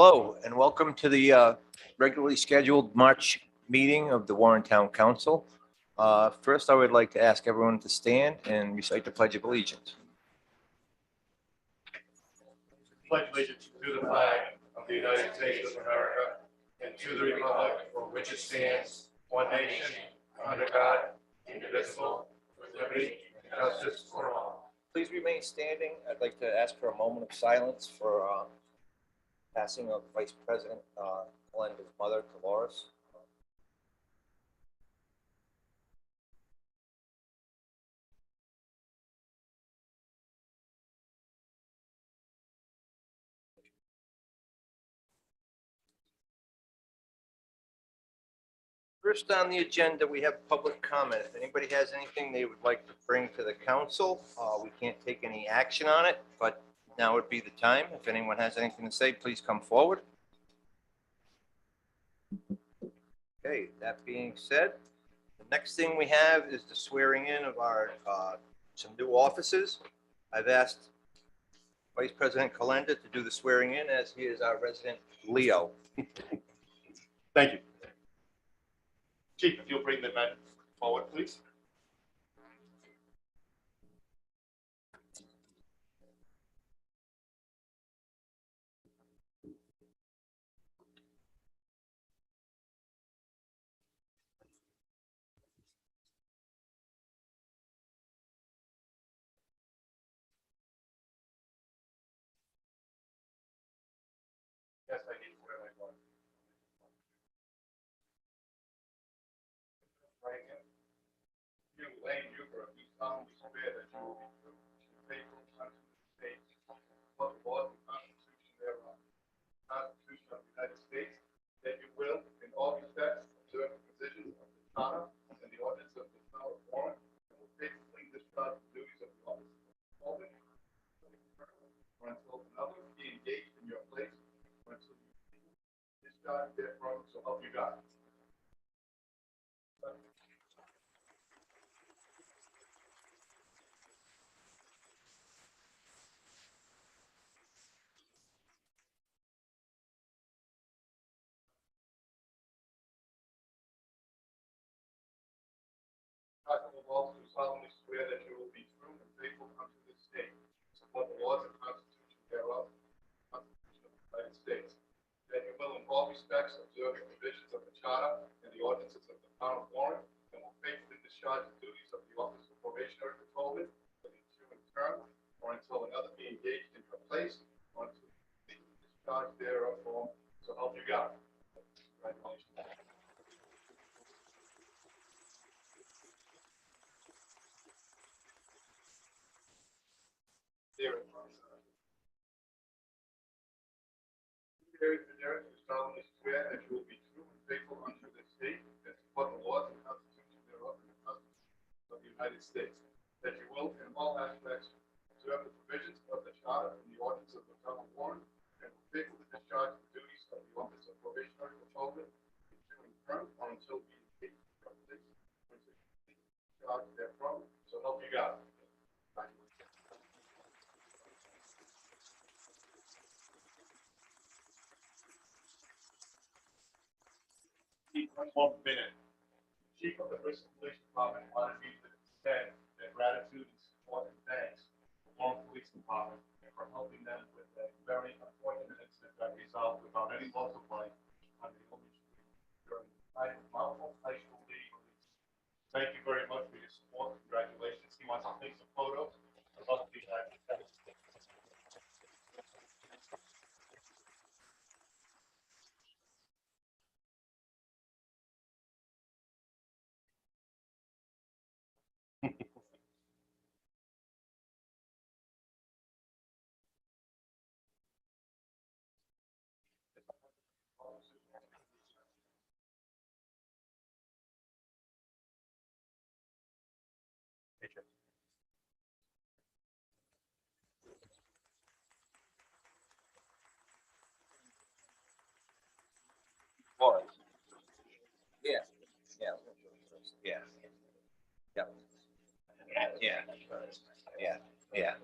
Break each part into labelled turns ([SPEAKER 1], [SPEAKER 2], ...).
[SPEAKER 1] Hello, and welcome to the regularly scheduled March meeting of the Warrentown Council. First, I would like to ask everyone to stand and recite the Pledge of Allegiance.
[SPEAKER 2] Pledge allegiance to the flag of the United States of America and to the republic for which it stands, one nation, under God, indivisible, with liberty and justice for all.
[SPEAKER 1] Please remain standing. I'd like to ask for a moment of silence for passing of Vice President Melinda's mother, Dolores. First on the agenda, we have public comment. If anybody has anything they would like to bring to the council, we can't take any action on it, but now would be the time. If anyone has anything to say, please come forward. Okay, that being said, the next thing we have is the swearing in of our some new officers. I've asked Vice President Kalenda to do the swearing in as he is our resident Leo.
[SPEAKER 2] Thank you. Chief, if you'll bring the men forward, please. Yes, I need to wear my glove. Right hand. You, Lane Huber, do solemnly swear that you will be true and faithful unto the state, what the laws and constitution thereof, the Constitution of the United States, that you will, in all respects, observe the provisions of the charter and the ordinance of the town of Warren, and will faithfully discharge the duties of the office of Alderman, or until another be engaged in your place, or until you discharge therefrom, so help you God. I will also solemnly swear that you will be true and faithful unto this state, support the laws and constitution thereof, the Constitution of the United States, that you will in all respects observe the provisions of the charter and the ordinances of the town of Warren, and will faithfully discharge the duties of the office of probationary patrolman for the ensuing term, or until another be engaged in your place, or until you completely discharge thereof, so help you God. Congratulations. Fiduciary do solemnly swear that you will be true and faithful unto the state and support the laws and constitution thereof and the Constitution of the United States, that you will in all aspects observe the provisions of the charter and the ordinance of the town of Warren, and will faithfully discharge the duties of the office of probationary patrolman ensuing term, or until be engaged in your place, or until you discharge therefrom, so help you God. One more minute. Chief of the Bristol Police Department wanted me to extend their gratitude and support and thanks to the Warren Police Department and for helping them with a very unfortunate incident that resolved without any loss of life on the Orange Street during the time of Mount High School Day release. Thank you very much for your support. Congratulations. He wants to take some photos. I'd love to be back.
[SPEAKER 1] Was. Yeah. Yeah. Yeah. Yeah. Yeah. Yeah.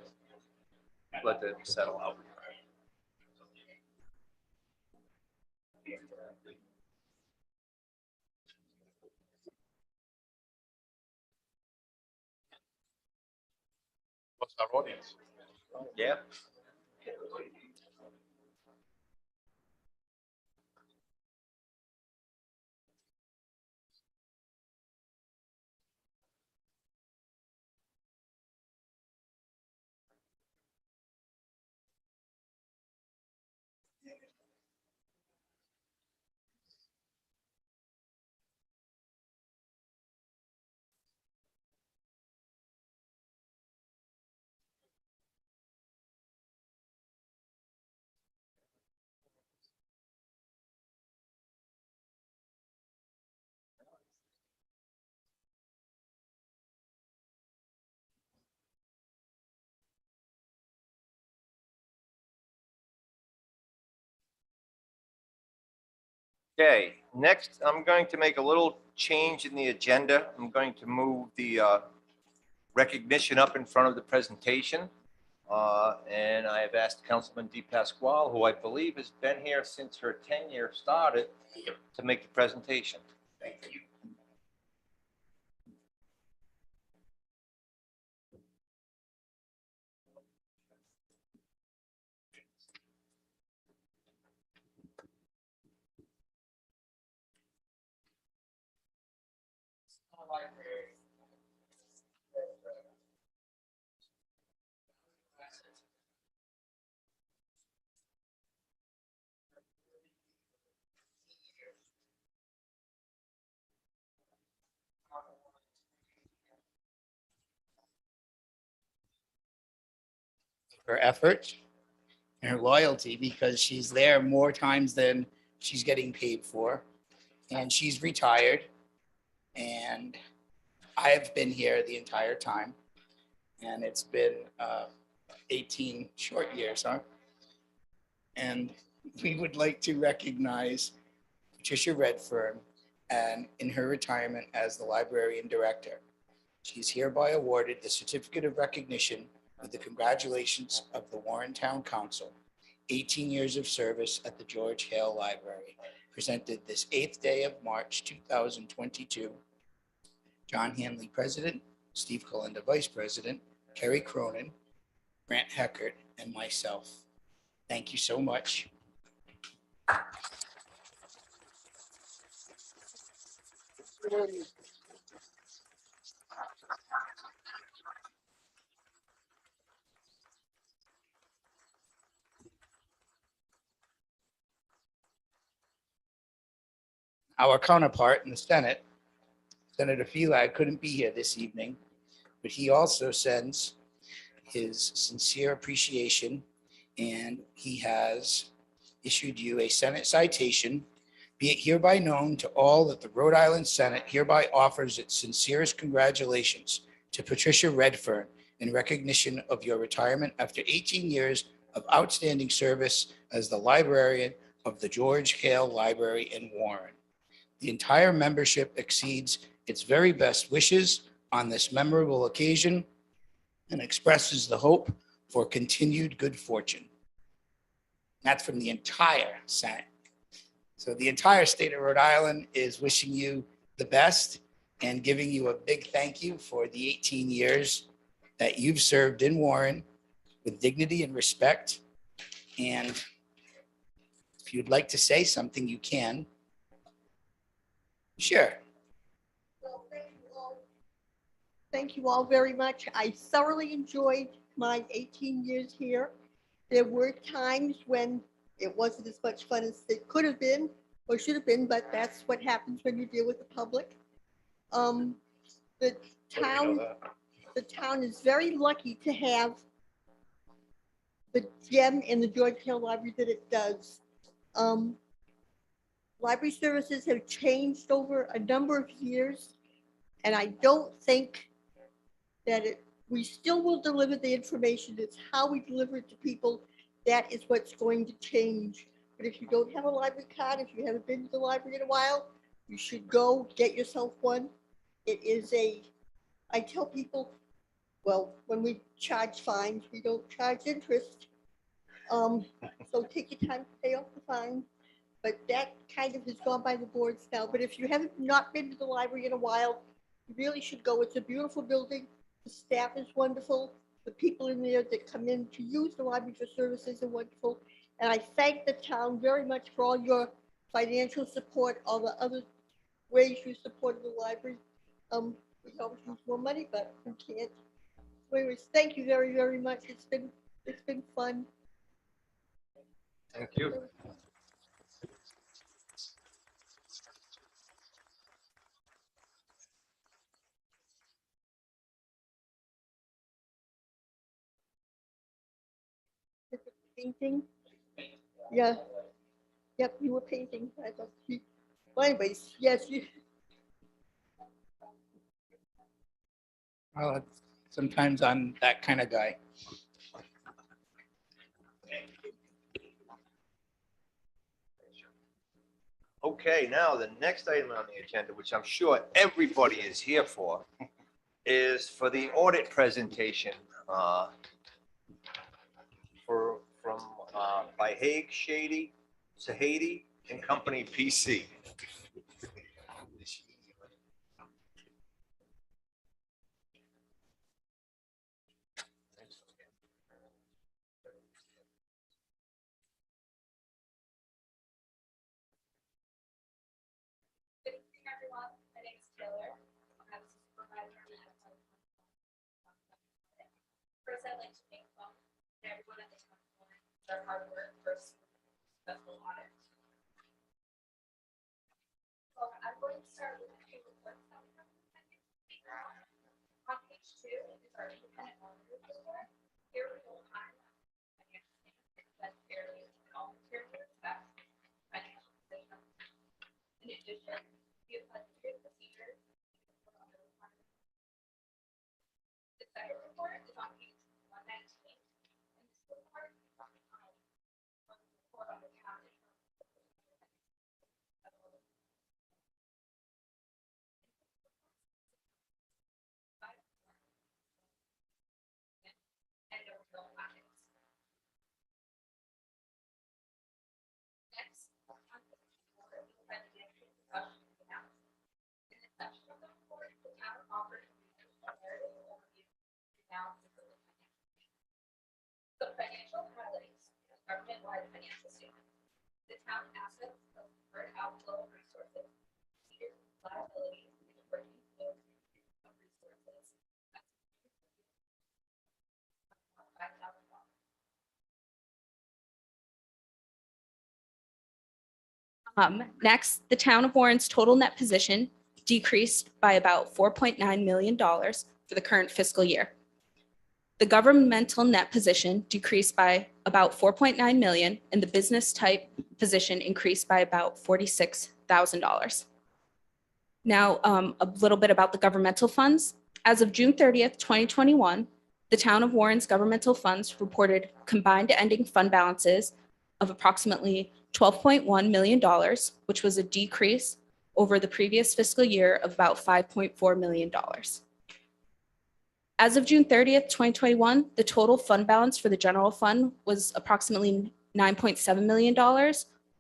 [SPEAKER 1] Let them settle out.
[SPEAKER 2] What's our audience?
[SPEAKER 1] Yeah. Okay, next, I'm going to make a little change in the agenda. I'm going to move the recognition up in front of the presentation. And I have asked Councilman DePasquale, who I believe has been here since her tenure started, to make the presentation.
[SPEAKER 3] Thank you. Her effort and her loyalty, because she's there more times than she's getting paid for. And she's retired. And I've been here the entire time. And it's been 18 short years, huh? And we would like to recognize Patricia Redfern and in her retirement as the librarian director. She's hereby awarded the certificate of recognition with the congratulations of the Warrentown Council, 18 years of service at the George Hale Library, presented this 8th day of March 2022. John Hanley, President, Steve Kalenda, Vice President, Kerry Cronin, Grant Heckert, and myself. Thank you so much. Our counterpart in the Senate, Senator Felag, couldn't be here this evening, but he also sends his sincere appreciation, and he has issued you a Senate citation. Be it hereby known to all that the Rhode Island Senate hereby offers its sincerest congratulations to Patricia Redfern in recognition of your retirement after 18 years of outstanding service as the librarian of the George Hale Library in Warren. The entire membership exceeds its very best wishes on this memorable occasion and expresses the hope for continued good fortune. That's from the entire Senate. So the entire state of Rhode Island is wishing you the best and giving you a big thank you for the 18 years that you've served in Warren with dignity and respect. And if you'd like to say something, you can. Sure.
[SPEAKER 4] Well, thank you all very much. I thoroughly enjoyed my 18 years here. There were times when it wasn't as much fun as it could have been or should have been, but that's what happens when you deal with the public. The town is very lucky to have the gem in the George Hale Library that it does. Library services have changed over a number of years, and I don't think that we still will deliver the information. It's how we deliver it to people. That is what's going to change. But if you don't have a library card, if you haven't been to the library in a while, you should go get yourself one. It is I tell people, well, when we charge fines, we don't charge interest. So take your time to pay off the fine. but that kind of has gone by the boards now. But if you haven't not been to the library in a while, you really should go. It's a beautiful building. The staff is wonderful. The people in there that come in to use the library for services are wonderful. And I thank the town very much for all your financial support, all the other ways you supported the library. We always use more money, but we can't. So anyways, thank you very, very much. It's been fun.
[SPEAKER 1] Thank you.
[SPEAKER 4] Painting. Yeah. Yep, you were painting. I thought well, anyways, yes, you.
[SPEAKER 3] Well, sometimes I'm that kind of guy.
[SPEAKER 1] Okay, now the next item on the agenda, which I'm sure everybody is here for, is for the audit presentation by Haig, Shady, Sahady and Company PC.
[SPEAKER 5] Good evening, everyone. My name is Taylor. I'm a supervisor at Advertise. First, I'd like to thank everyone at the town for their hard work for a successful audit. So I'm going to start with a few reports that we have. On page 2 is our independent auditor report. Here we will highlight financial statements that fairly in all material respects financial position. In addition, we have budgeted procedures. The second report is on page 119. And this report is on the report on the county. And no real findings. Next, on page 4, we will have the financial discussion and analysis. In this section of the report, the town offers a narrative overview and analysis of the financial. The financial highlights of government-wide financial statements. The town assets of deferred outflow of resources, procedures, liabilities, and working flow of resources. Next, the town of Warren's total net position decreased by about $4.9 million for the current fiscal year. The governmental net position decreased by about $4.9 million, and the business type position increased by about $46,000. Now, a little bit about the governmental funds. As of June 30th, 2021, the town of Warren's governmental funds reported combined ending fund balances of approximately $12.1 million, which was a decrease over the previous fiscal year of about $5.4 million. As of June 30th, 2021, the total fund balance for the general fund was approximately $9.7 million,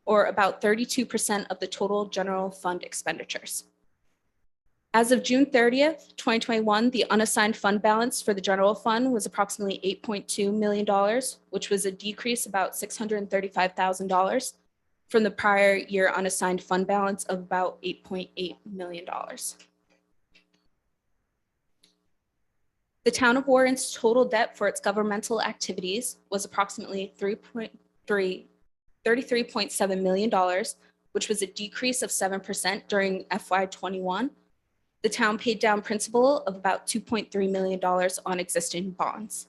[SPEAKER 5] or about 32% of the total general fund expenditures. As of June 30th, 2021, the unassigned fund balance for the general fund was approximately $8.2 million, which was a decrease about $635,000 from the prior year unassigned fund balance of about $8.8 million. The town of Warren's total debt for its governmental activities was approximately $33.7 million, which was a decrease of 7% during FY21. The town paid down principal of about $2.3 million on existing bonds.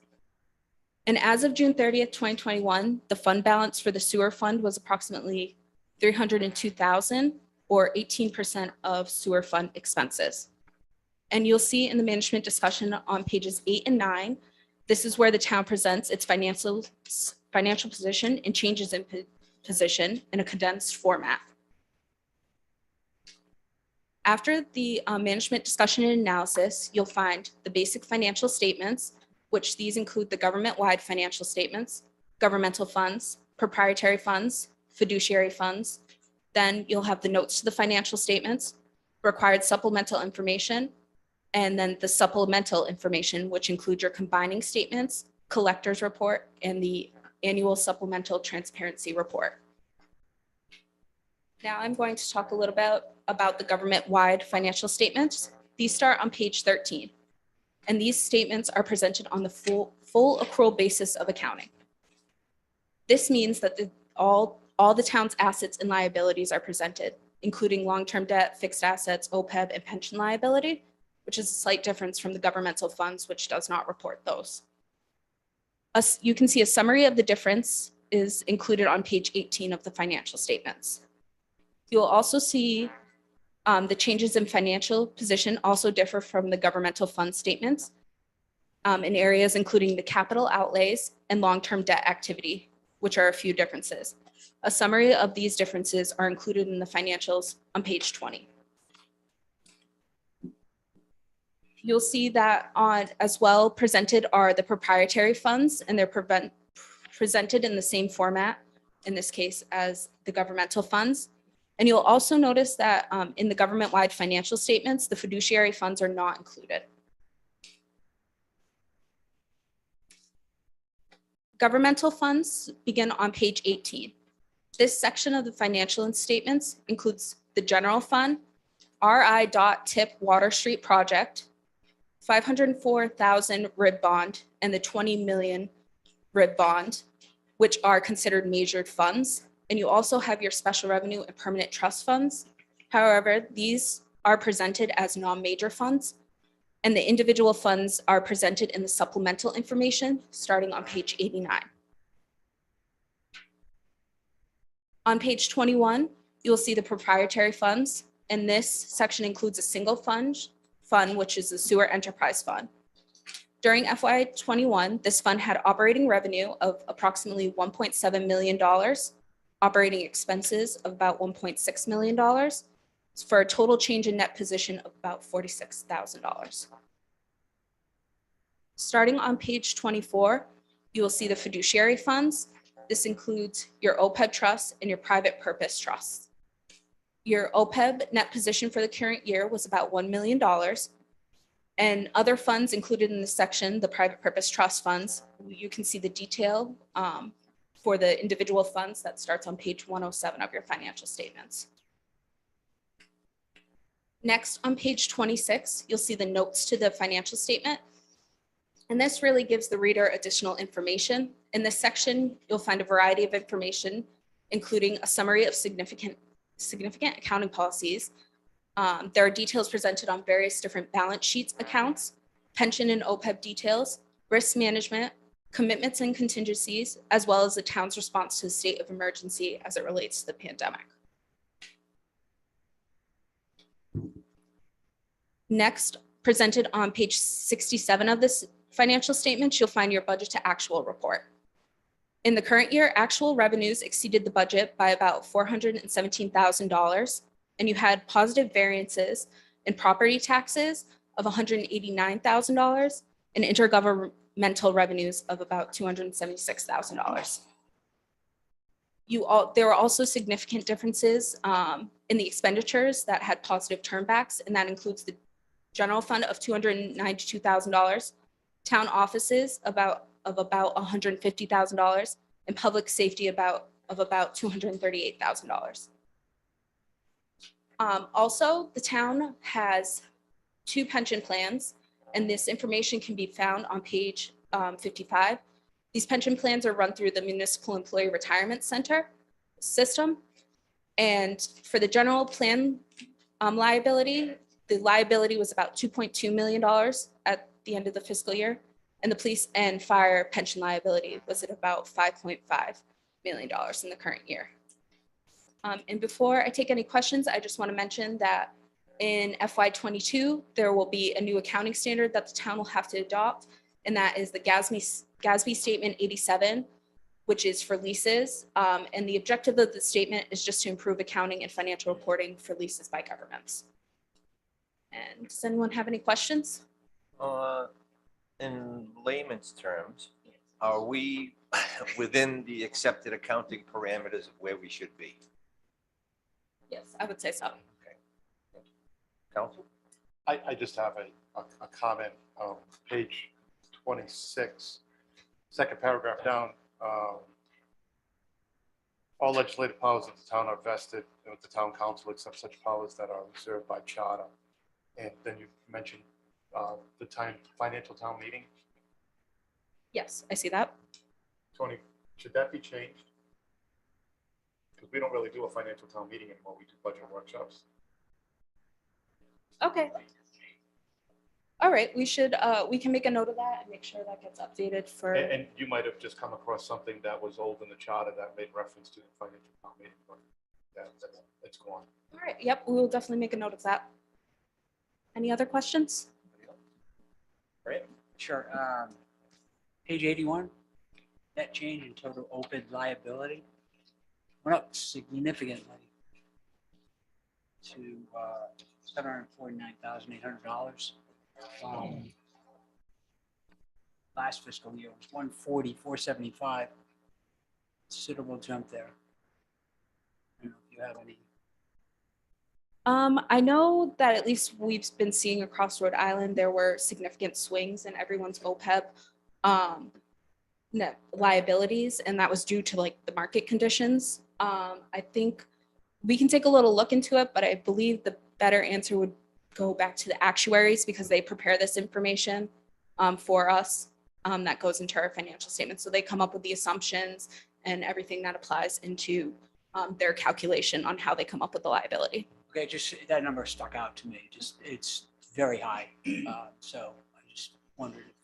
[SPEAKER 5] And as of June 30th, 2021, the fund balance for the sewer fund was approximately $302,000, or 18% of sewer fund expenses. And you'll see in the management discussion on pages 8 and 9, this is where the town presents its financial position and changes in position in a condensed format. After the management discussion and analysis, you'll find the basic financial statements, which these include the government-wide financial statements, governmental funds, proprietary funds, fiduciary funds, Then you'll have the notes to the financial statements, required supplemental information, and then the supplemental information, which include your combining statements, collector's report, and the annual supplemental transparency report. Now I'm going to talk a little bit about the government-wide financial statements. These start on page 13, and these statements are presented on the full accrual basis of accounting. This means that all the town's assets and liabilities are presented, including long-term debt, fixed assets, OPEB, and pension liability, which is a slight difference from the governmental funds, which does not report those. You can see a summary of the difference is included on page 18 of the financial statements. You'll also see the changes in financial position also differ from the governmental fund statements in areas including the capital outlays and long-term debt activity, which are a few differences. A summary of these differences are included in the financials on page 20. You'll see that as well presented are the proprietary funds, and they're presented in the same format, in this case, as the governmental funds. And you'll also notice that in the government-wide financial statements, the fiduciary funds are not included. Governmental funds begin on page 18. This section of the financial statements includes the general fund, RI.TIP Water Street Project, 504,000 RIB bond, and the 20 million RIB bond, which are considered measured funds. And you also have your special revenue and permanent trust funds. However, these are presented as non-major funds, and the individual funds are presented in the supplemental information starting on page 89. On page 21, you'll see the proprietary funds, and this section includes a single fund, which is the sewer enterprise fund. During FY21, this fund had operating revenue of approximately $1.7 million, operating expenses of about $1.6 million, for a total change in net position of about $46,000. Starting on page 24, you will see the fiduciary funds. This includes your OPEB trust and your private purpose trusts. Your OPEB net position for the current year was about $1 million. And other funds included in this section, the private purpose trust funds, you can see the detail for the individual funds that starts on page 107 of your financial statements. Next, on page 26, you'll see the notes to the financial statement. And this really gives the reader additional information. In this section, you'll find a variety of information, including a summary of significant accounting policies. There are details presented on various different balance sheets accounts, pension and OPEB details, risk management, commitments and contingencies, as well as the town's response to the state of emergency as it relates to the pandemic. Next, presented on page 67 of this financial statement, you'll find your budget to actual report. In the current year, actual revenues exceeded the budget by about $417,000, and you had positive variances in property taxes of $189,000 and intergovernmental revenues of about $276,000. There were also significant differences in the expenditures that had positive turnbacks, and that includes the general fund of $292,000, town offices of about $150,000, and public safety of about $238,000. Also, the town has 2 pension plans, and this information can be found on page 55. These pension plans are run through the Municipal Employee Retirement Center system. And for the general plan liability, the liability was about $2.2 million at the end of the fiscal year. And the police and fire pension liability was at about $5.5 million in the current year. And before I take any questions, I just want to mention that in FY22, there will be a new accounting standard that the town will have to adopt, and that is the GASB Statement 87, which is for leases. And the objective of the statement is just to improve accounting and financial reporting for leases by governments. And does anyone have any questions?
[SPEAKER 1] In layman's terms, are we within the accepted accounting parameters of where we should be?
[SPEAKER 5] Yes, I would say so.
[SPEAKER 1] Council?
[SPEAKER 2] I just have a comment, page 26, second paragraph down. All legislative powers of the town are vested with the town council except such powers that are reserved by charter. And then you mentioned the financial town meeting.
[SPEAKER 5] Yes, I see that.
[SPEAKER 2] Tony, should that be changed? Because we don't really do a financial town meeting anymore. We do budget workshops.
[SPEAKER 5] Okay. All right, we can make a note of that and make sure that gets updated for,
[SPEAKER 2] And you might have just come across something that was old in the charter that made reference to the financial town meeting. But it's gone.
[SPEAKER 5] all right, yep, we will definitely make a note of that. Any other questions?
[SPEAKER 6] Sure. Page 81, net change in total open liability went up significantly to $749,800. Last fiscal year was 140,475. Considerable jump there. I don't know if you have any.
[SPEAKER 5] I know that at least we've been seeing across Rhode Island, there were significant swings in everyone's OPEB net liabilities, and that was due to like the market conditions. I think we can take a little look into it, but I believe the better answer would go back to the actuaries because they prepare this information for us that goes into our financial statements. So they come up with the assumptions and everything that applies into their calculation on how they come up with the liability.
[SPEAKER 6] Okay, just that number stuck out to me. Just it's very high. So I just wondered if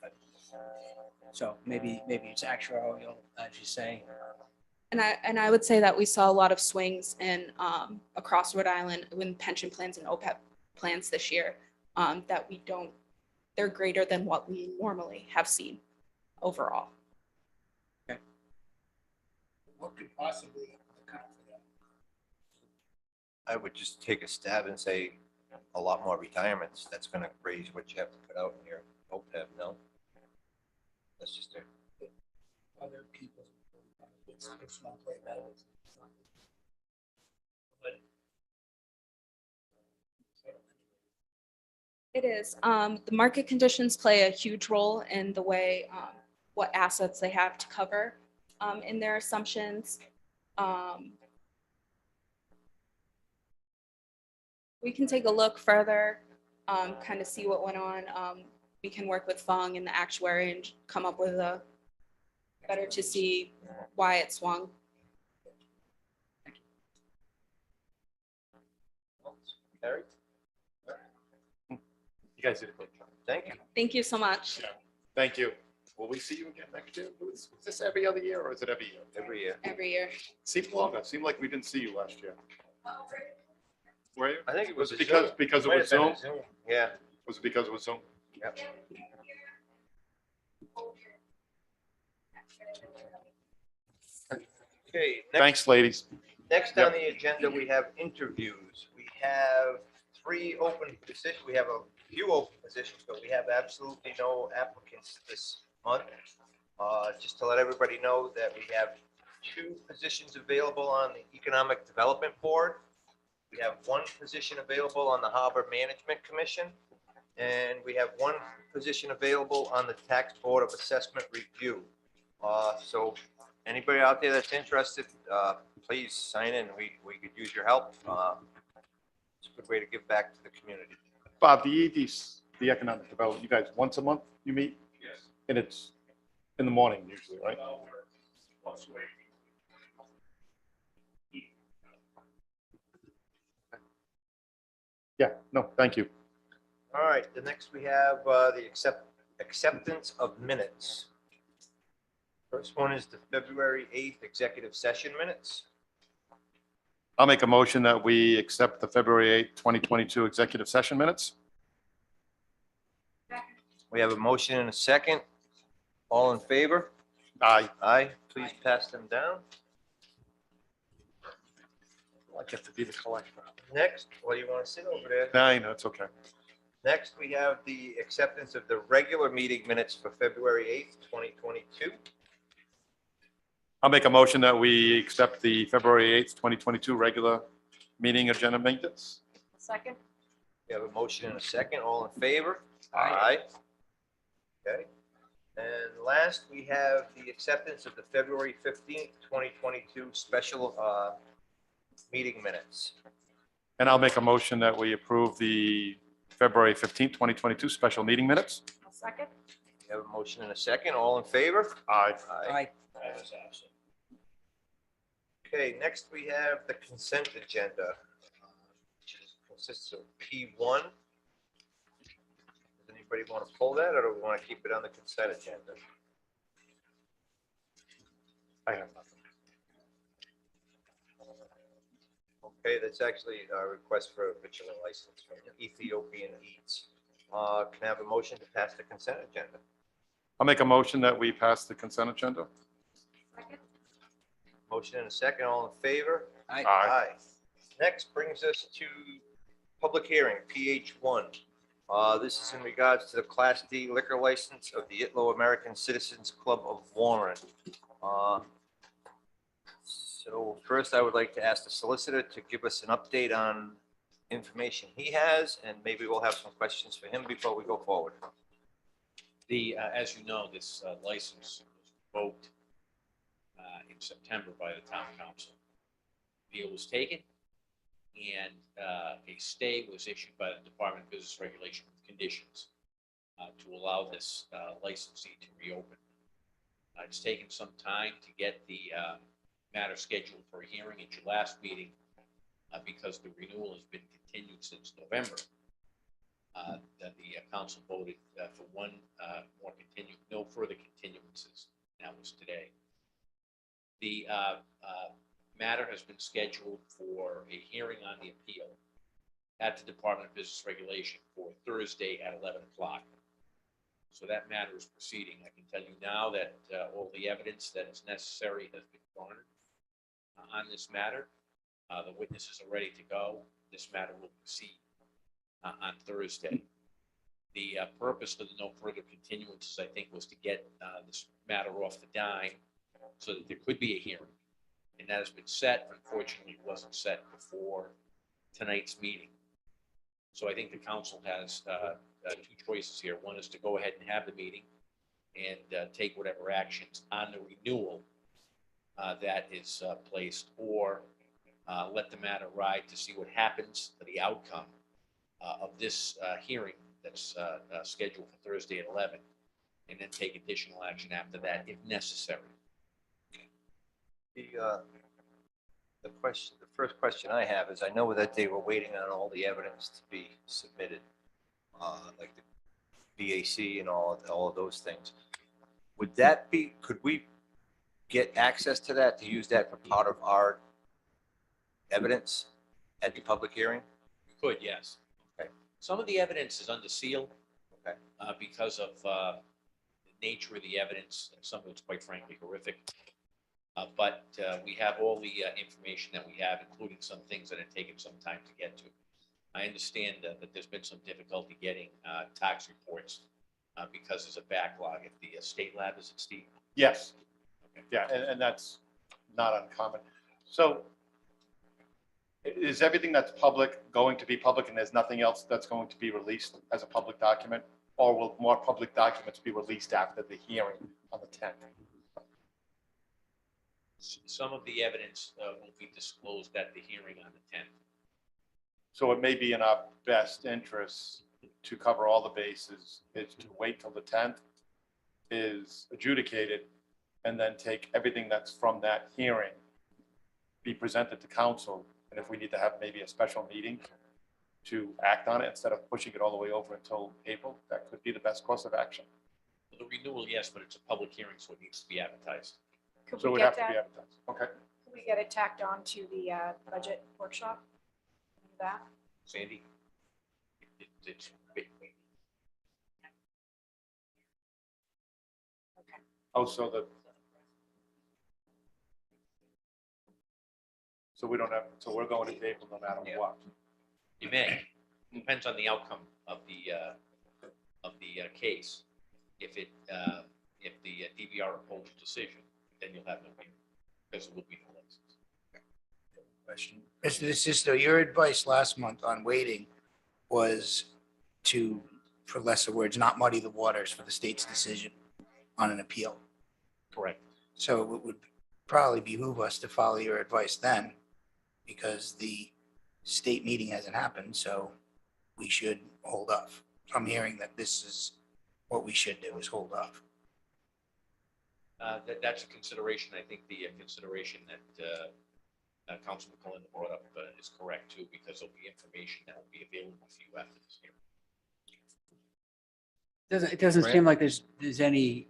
[SPEAKER 6] so maybe it's actuarial, as you say.
[SPEAKER 5] And I would say that we saw a lot of swings in across Rhode Island when pension plans and OPEB plans this year that they're greater than what we normally have seen overall.
[SPEAKER 3] What could possibly account for that?
[SPEAKER 1] I would just take a stab and say a lot more retirements. That's going to raise what you have to put out in your OPEB, no? That's just it.
[SPEAKER 3] Other people, it's not like that. But
[SPEAKER 5] It is. The market conditions play a huge role in the way what assets they have to cover in their assumptions. We can take a look further, kind of see what went on. We can work with Fung and the actuary and come up with a better to see why it swung.
[SPEAKER 1] Harry?
[SPEAKER 2] You guys did a great job.
[SPEAKER 1] Thank you.
[SPEAKER 5] Thank you so much.
[SPEAKER 2] Thank you. Will we see you again next year? Is this every other year or is it every year?
[SPEAKER 1] Every year.
[SPEAKER 5] Every year.
[SPEAKER 2] Seemed longer. Seemed like we didn't see you last year. Were you?
[SPEAKER 1] I think it
[SPEAKER 2] Was
[SPEAKER 1] was
[SPEAKER 2] it because it
[SPEAKER 1] Might
[SPEAKER 2] was
[SPEAKER 1] have
[SPEAKER 2] Zoom?
[SPEAKER 1] been a Zoom. Yeah.
[SPEAKER 2] Was it because it was Zoom?
[SPEAKER 1] Yep. Okay,
[SPEAKER 2] Thanks, ladies.
[SPEAKER 1] next on the agenda, we have interviews. We have 3 open positions. We have a few open positions, but we have absolutely no applicants this month. Just to let everybody know that we have 2 positions available on the Economic Development Board. We have 1 position available on the Harbor Management Commission, and we have 1 position available on the Tax Board of Assessment Review. So anybody out there that's interested, please sign in. We could use your help. It's a good way to give back to the community.
[SPEAKER 2] Bob, the EDs, the economic development, you guys, once a month you meet?
[SPEAKER 7] Yes.
[SPEAKER 2] And it's in the morning usually, right? Yeah, no, thank you.
[SPEAKER 1] All right, the next we have the acceptance of minutes. First one is the February 8th executive session minutes.
[SPEAKER 2] I'll make a motion that we accept the February 8th, 2022 executive session minutes.
[SPEAKER 1] We have a motion and a second. All in favor?
[SPEAKER 2] Aye.
[SPEAKER 1] Aye, please pass them down.
[SPEAKER 2] I get to be the collector.
[SPEAKER 1] Next, what do you want to sit over there?
[SPEAKER 2] No, it's okay.
[SPEAKER 1] Next, we have the acceptance of the regular meeting minutes for February 8th, 2022.
[SPEAKER 2] I'll make a motion that we accept the February 8th, 2022 regular
[SPEAKER 7] meeting agenda maintenance.
[SPEAKER 8] Second?
[SPEAKER 1] We have a motion and a second. All in favor?
[SPEAKER 6] Aye.
[SPEAKER 1] Okay. And last, we have the acceptance of the February 15th, 2022 special meeting minutes.
[SPEAKER 7] And I'll make a motion that we approve the February 15th, 2022 special meeting minutes.
[SPEAKER 8] A second?
[SPEAKER 1] We have a motion and a second. All in favor?
[SPEAKER 7] Aye.
[SPEAKER 6] Aye.
[SPEAKER 1] I was absent. Okay, next we have the consent agenda, which consists of P1. Does anybody want to pull that, or do we want to keep it on the consent agenda?
[SPEAKER 7] I have nothing.
[SPEAKER 1] Okay, that's actually a request for a vigilant license from Ethiopian Eats. Can I have a motion to pass the consent agenda?
[SPEAKER 7] I'll make a motion that we pass the consent agenda.
[SPEAKER 8] Second?
[SPEAKER 1] Motion and a second. All in favor?
[SPEAKER 6] Aye.
[SPEAKER 1] Aye. Next brings us to public hearing, PH1. This is in regards to the Class D liquor license of the Itlo American Citizens Club of Warren. So first, I would like to ask the solicitor to give us an update on information he has, and maybe we'll have some questions for him before we go forward.
[SPEAKER 9] As you know, this license was revoked in September by the town council. Deal was taken, and a stay was issued by the Department of Business Regulation with conditions to allow this licensee to reopen. It's taken some time to get the matter scheduled for a hearing at your last meeting because the renewal has been continued since November. That the council voted for one more no further continuances. That was today. The matter has been scheduled for a hearing on the appeal at the Department of Business Regulation for Thursday at 11 o'clock. So that matter is proceeding. I can tell you now that all the evidence that is necessary has been garnered on this matter. The witnesses are ready to go. This matter will proceed on Thursday. The purpose of the no further continuances, I think, was to get this matter off the dime so that there could be a hearing. And that has been set. Unfortunately, it wasn't set before tonight's meeting. So I think the council has two choices here. One is to go ahead and have the meeting and take whatever actions on the renewal that is placed, or let the matter ride to see what happens to the outcome of this hearing that's scheduled for Thursday at 11, and then take additional action after that if necessary.
[SPEAKER 1] The first question I have is, I know that they were waiting on all the evidence to be submitted, like the BAC and all of those things. Would that be, could we get access to that, to use that for part of our evidence at the public hearing?
[SPEAKER 9] You could, yes.
[SPEAKER 1] Okay.
[SPEAKER 9] Some of the evidence is under seal.
[SPEAKER 1] Okay.
[SPEAKER 9] Because of the nature of the evidence, and some of it's quite frankly horrific. But we have all the information that we have, including some things that have taken some time to get to. I understand that there's been some difficulty getting tax reports because there's a backlog at the state lab. Is it, Steve?
[SPEAKER 7] Yes. Yeah, and that's not uncommon. So is everything that's public going to be public, and there's nothing else that's going to be released as a public document? Or will more public documents be released after the hearing on the 10th?
[SPEAKER 9] Some of the evidence will be disclosed at the hearing on the 10th.
[SPEAKER 7] So it may be in our best interest to cover all the bases, is to wait till the 10th is adjudicated, and then take everything that's from that hearing, be presented to council, and if we need to have maybe a special meeting to act on it instead of pushing it all the way over until April, that could be the best course of action.
[SPEAKER 9] The renewal, yes, but it's a public hearing, so it needs to be advertised.
[SPEAKER 8] Could
[SPEAKER 7] So it
[SPEAKER 8] we
[SPEAKER 7] would have
[SPEAKER 8] get
[SPEAKER 7] to be
[SPEAKER 8] that,
[SPEAKER 7] advertised. Okay.
[SPEAKER 8] could we get it tacked on to the budget workshop? That?
[SPEAKER 9] Sandy? It's
[SPEAKER 8] Okay.
[SPEAKER 7] Oh, so we don't have, so we're going to April no matter
[SPEAKER 1] Yeah.
[SPEAKER 7] what.
[SPEAKER 9] You may. Depends on the outcome of the case. If the DVR upholds your decision, then you'll have no hearing, because it will be no license.
[SPEAKER 3] Question. Mr. DeSisto, your advice last month on waiting was to, for lesser words, not muddy the waters for the state's decision on an appeal.
[SPEAKER 9] Correct.
[SPEAKER 3] So it would probably behoove us to follow your advice then, because the state meeting hasn't happened, so we should hold off. I'm hearing that this is what we should do, is hold off.
[SPEAKER 9] That's a consideration. I think the consideration that Councilman Cullen brought up is correct too, because there'll be information that will be available for you after this hearing.
[SPEAKER 6] It doesn't
[SPEAKER 3] Right.
[SPEAKER 6] seem like there's any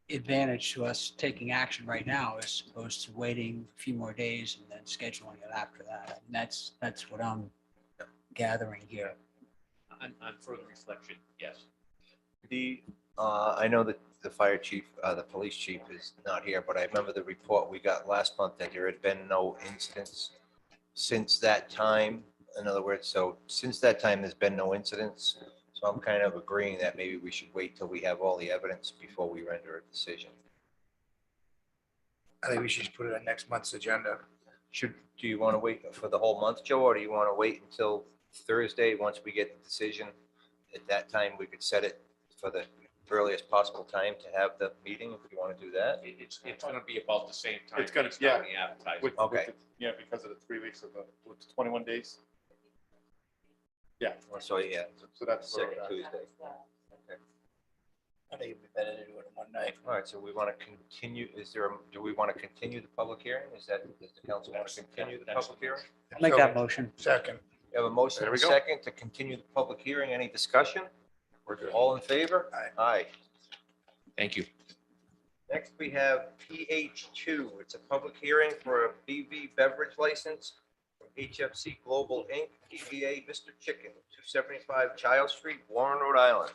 [SPEAKER 6] advantage to us taking action right now as opposed to waiting a few more days and then scheduling it after that. And that's what I'm gathering here.
[SPEAKER 9] On further reflection, yes.
[SPEAKER 1] I know that the fire chief, the police chief is not here, but I remember the report we got last month that there had been no incidents since that time. In other words, so since that time, there's been no incidents. So I'm kind of agreeing that maybe we should wait till we have all the evidence before we render a decision.
[SPEAKER 3] I think we should just put it on next month's agenda.
[SPEAKER 1] Do you want to wait for the whole month, Joe, or do you want to wait until Thursday, once we get the decision? At that time, we could set it for the earliest possible time to have the meeting, if you want to do that.
[SPEAKER 9] It's going to be about the same time.
[SPEAKER 7] It's gonna-
[SPEAKER 9] based on
[SPEAKER 7] yeah.
[SPEAKER 9] the advertising.
[SPEAKER 7] With
[SPEAKER 1] Okay.
[SPEAKER 7] the- Yeah, because of the 3 weeks of the, what's 21 days? Yeah,
[SPEAKER 1] So, yeah,
[SPEAKER 7] so that's. where
[SPEAKER 1] second
[SPEAKER 7] we're at.
[SPEAKER 1] Tuesday.
[SPEAKER 3] I think it'd be better to do it in one night.
[SPEAKER 1] All right, so we want to continue, do we want to continue the public hearing? Does the council want to continue the public hearing?
[SPEAKER 6] Make that motion.
[SPEAKER 3] Second.
[SPEAKER 1] We have a motion
[SPEAKER 7] There
[SPEAKER 1] and
[SPEAKER 7] we
[SPEAKER 1] a
[SPEAKER 7] go.
[SPEAKER 1] second to continue the public hearing. Any discussion? All in favor? Aye.
[SPEAKER 9] Thank you.
[SPEAKER 1] Next, we have PH2. It's a public hearing for a BV beverage license from HFC Global Inc., DBA Mr. Chicken, 275 Child Street, Warren, Rhode Island.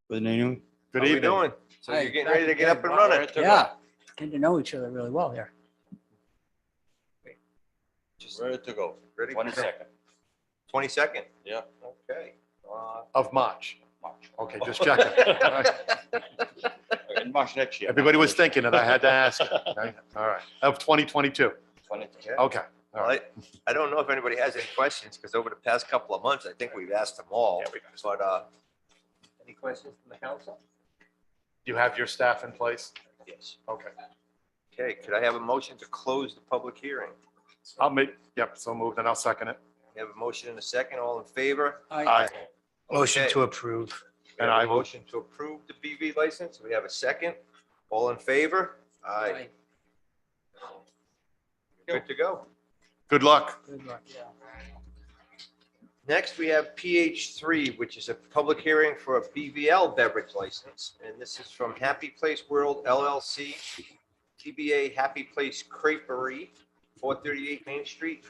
[SPEAKER 10] Good evening.
[SPEAKER 7] Good
[SPEAKER 1] How we
[SPEAKER 7] evening.
[SPEAKER 1] doing? So
[SPEAKER 6] Hi.
[SPEAKER 1] you're getting ready to get up and running?
[SPEAKER 6] Yeah, getting to know each other really well here.
[SPEAKER 1] Just
[SPEAKER 10] Ready to go.
[SPEAKER 1] ready?
[SPEAKER 10] 22nd.
[SPEAKER 1] 22nd?
[SPEAKER 10] Yeah.
[SPEAKER 1] Okay.
[SPEAKER 7] Of March.
[SPEAKER 10] March.
[SPEAKER 7] Okay, just checking. All right.
[SPEAKER 10] In March next year.
[SPEAKER 7] Everybody was thinking that I had to ask. Okay, all right, of 2022.
[SPEAKER 1] Okay.
[SPEAKER 7] Okay. All
[SPEAKER 1] Well,
[SPEAKER 7] right.
[SPEAKER 1] I don't know if anybody has any questions, because over the past couple of months, I think we've asked them all.
[SPEAKER 7] Yeah, we got-
[SPEAKER 1] But, any questions from the council?
[SPEAKER 7] You have your staff in place?
[SPEAKER 1] Yes.
[SPEAKER 7] Okay.
[SPEAKER 1] Okay, could I have a motion to close the public hearing?
[SPEAKER 7] I'll make, yep, so moved, and I'll second it.
[SPEAKER 1] We have a motion and a second. All in favor?
[SPEAKER 7] Aye.
[SPEAKER 3] Motion
[SPEAKER 1] Okay.
[SPEAKER 3] to approve.
[SPEAKER 1] We
[SPEAKER 7] And
[SPEAKER 1] have
[SPEAKER 7] I
[SPEAKER 1] a
[SPEAKER 7] will-
[SPEAKER 1] motion to approve the BV license. We have a second. All in favor? Aye. Good to go.
[SPEAKER 7] Good luck.
[SPEAKER 6] Good luck, yeah.
[SPEAKER 1] Next, we have PH3, which is a public hearing for a BVL beverage license. And this is from Happy Place World LLC, TBA Happy Place Creperie, 438 Main Street.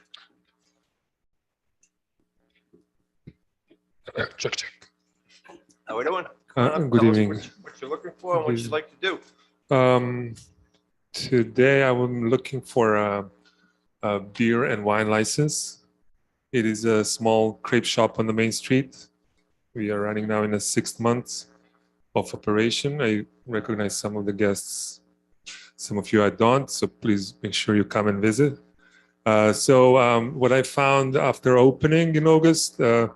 [SPEAKER 1] How we doing? Come on up,
[SPEAKER 11] Good
[SPEAKER 1] tell us
[SPEAKER 11] evening.
[SPEAKER 1] What you're looking for and what you'd like to do.
[SPEAKER 11] Today I'm looking for a beer and wine license. It is a small crepe shop on the main street. We are running now in the 6th month of operation. I recognize some of the guests, some of you I don't, so please make sure you come and visit. What I found after opening in August, the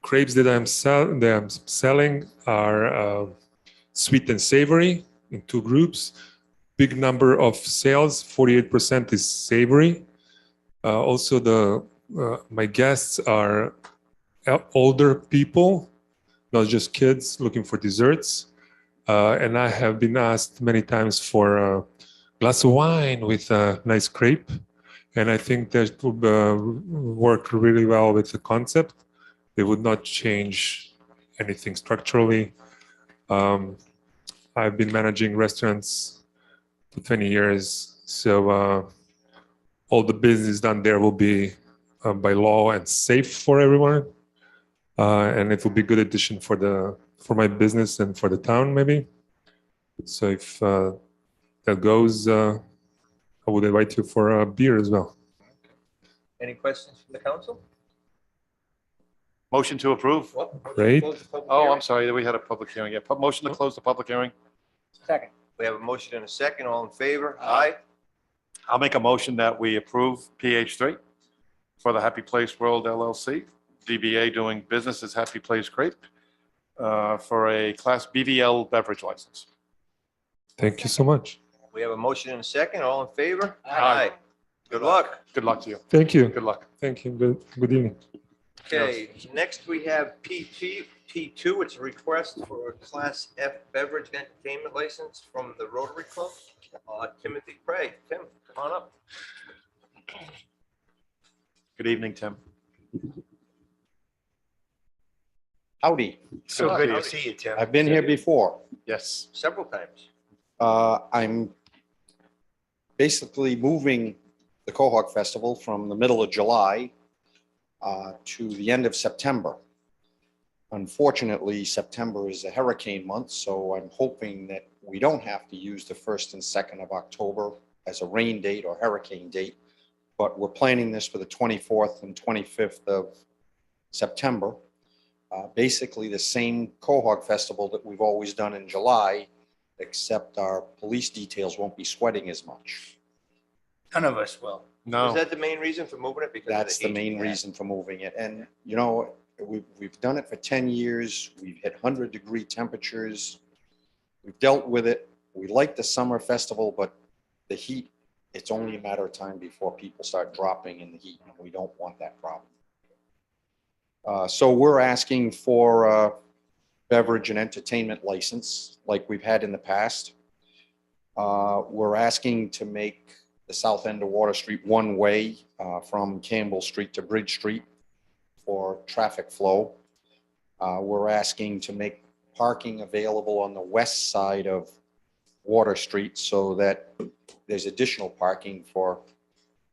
[SPEAKER 11] crepes that I'm selling are sweet and savory in 2 groups. Big number of sales, 48% is savory. Also, my guests are older people, not just kids looking for desserts. And I have been asked many times for a glass of wine with a nice crepe. And I think that would work really well with the concept. They would not change anything structurally. I've been managing restaurants for 20 years. So all the business done there will be by law and safe for everyone. And it will be a good addition for my business and for the town, maybe. So if that goes, I would invite you for a beer as well.
[SPEAKER 1] Any questions from the council?
[SPEAKER 7] Motion to approve?
[SPEAKER 11] Great.
[SPEAKER 7] Oh, I'm sorry, we had a public hearing. Yeah, motion to close the public hearing.
[SPEAKER 6] Second.
[SPEAKER 1] We have a motion and a second. All in favor?
[SPEAKER 7] Aye. I'll make a motion that we approve PH3 for the Happy Place World LLC, DBA doing business as Happy Place Crepe, for a Class BVL beverage license.
[SPEAKER 11] Thank you so much.
[SPEAKER 1] We have a motion and a second. All in favor?
[SPEAKER 7] Aye.
[SPEAKER 1] Good luck.
[SPEAKER 7] Good luck to you.
[SPEAKER 11] Thank you.
[SPEAKER 7] Good luck.
[SPEAKER 11] Thank you. Good evening.
[SPEAKER 1] Okay, next we have P2. It's a request for a Class F beverage entertainment license from the Rotary Club. Timothy Craig. Tim, come on up.
[SPEAKER 7] Good evening, Tim.
[SPEAKER 12] Howdy.
[SPEAKER 7] So good to
[SPEAKER 1] see you, Tim.
[SPEAKER 12] I've been here before.
[SPEAKER 7] Yes.
[SPEAKER 1] Several times.
[SPEAKER 12] I'm basically moving the Quahog Festival from the middle of July to the end of September. Unfortunately, September is a hurricane month, so I'm hoping that we don't have to use the 1st and 2nd of October as a rain date or hurricane date, but we're planning this for the 24th and 25th of September. Basically the same Quahog Festival that we've always done in July, except our police details won't be sweating as much.
[SPEAKER 3] None of us will.
[SPEAKER 1] Is
[SPEAKER 7] No,
[SPEAKER 1] that the main reason for moving it? Because of
[SPEAKER 12] That's the
[SPEAKER 1] heat?
[SPEAKER 12] main reason for moving it. And, you know, we've done it for 10 years. We've hit 100-degree temperatures. We've dealt with it. We like the summer festival, but the heat, it's only a matter of time before people start dropping in the heat, and we don't want that problem. So we're asking for a beverage and entertainment license like we've had in the past. We're asking to make the south end of Water Street one-way from Campbell Street to Bridge Street for traffic flow. We're asking to make parking available on the west side of Water Street so that there's additional parking for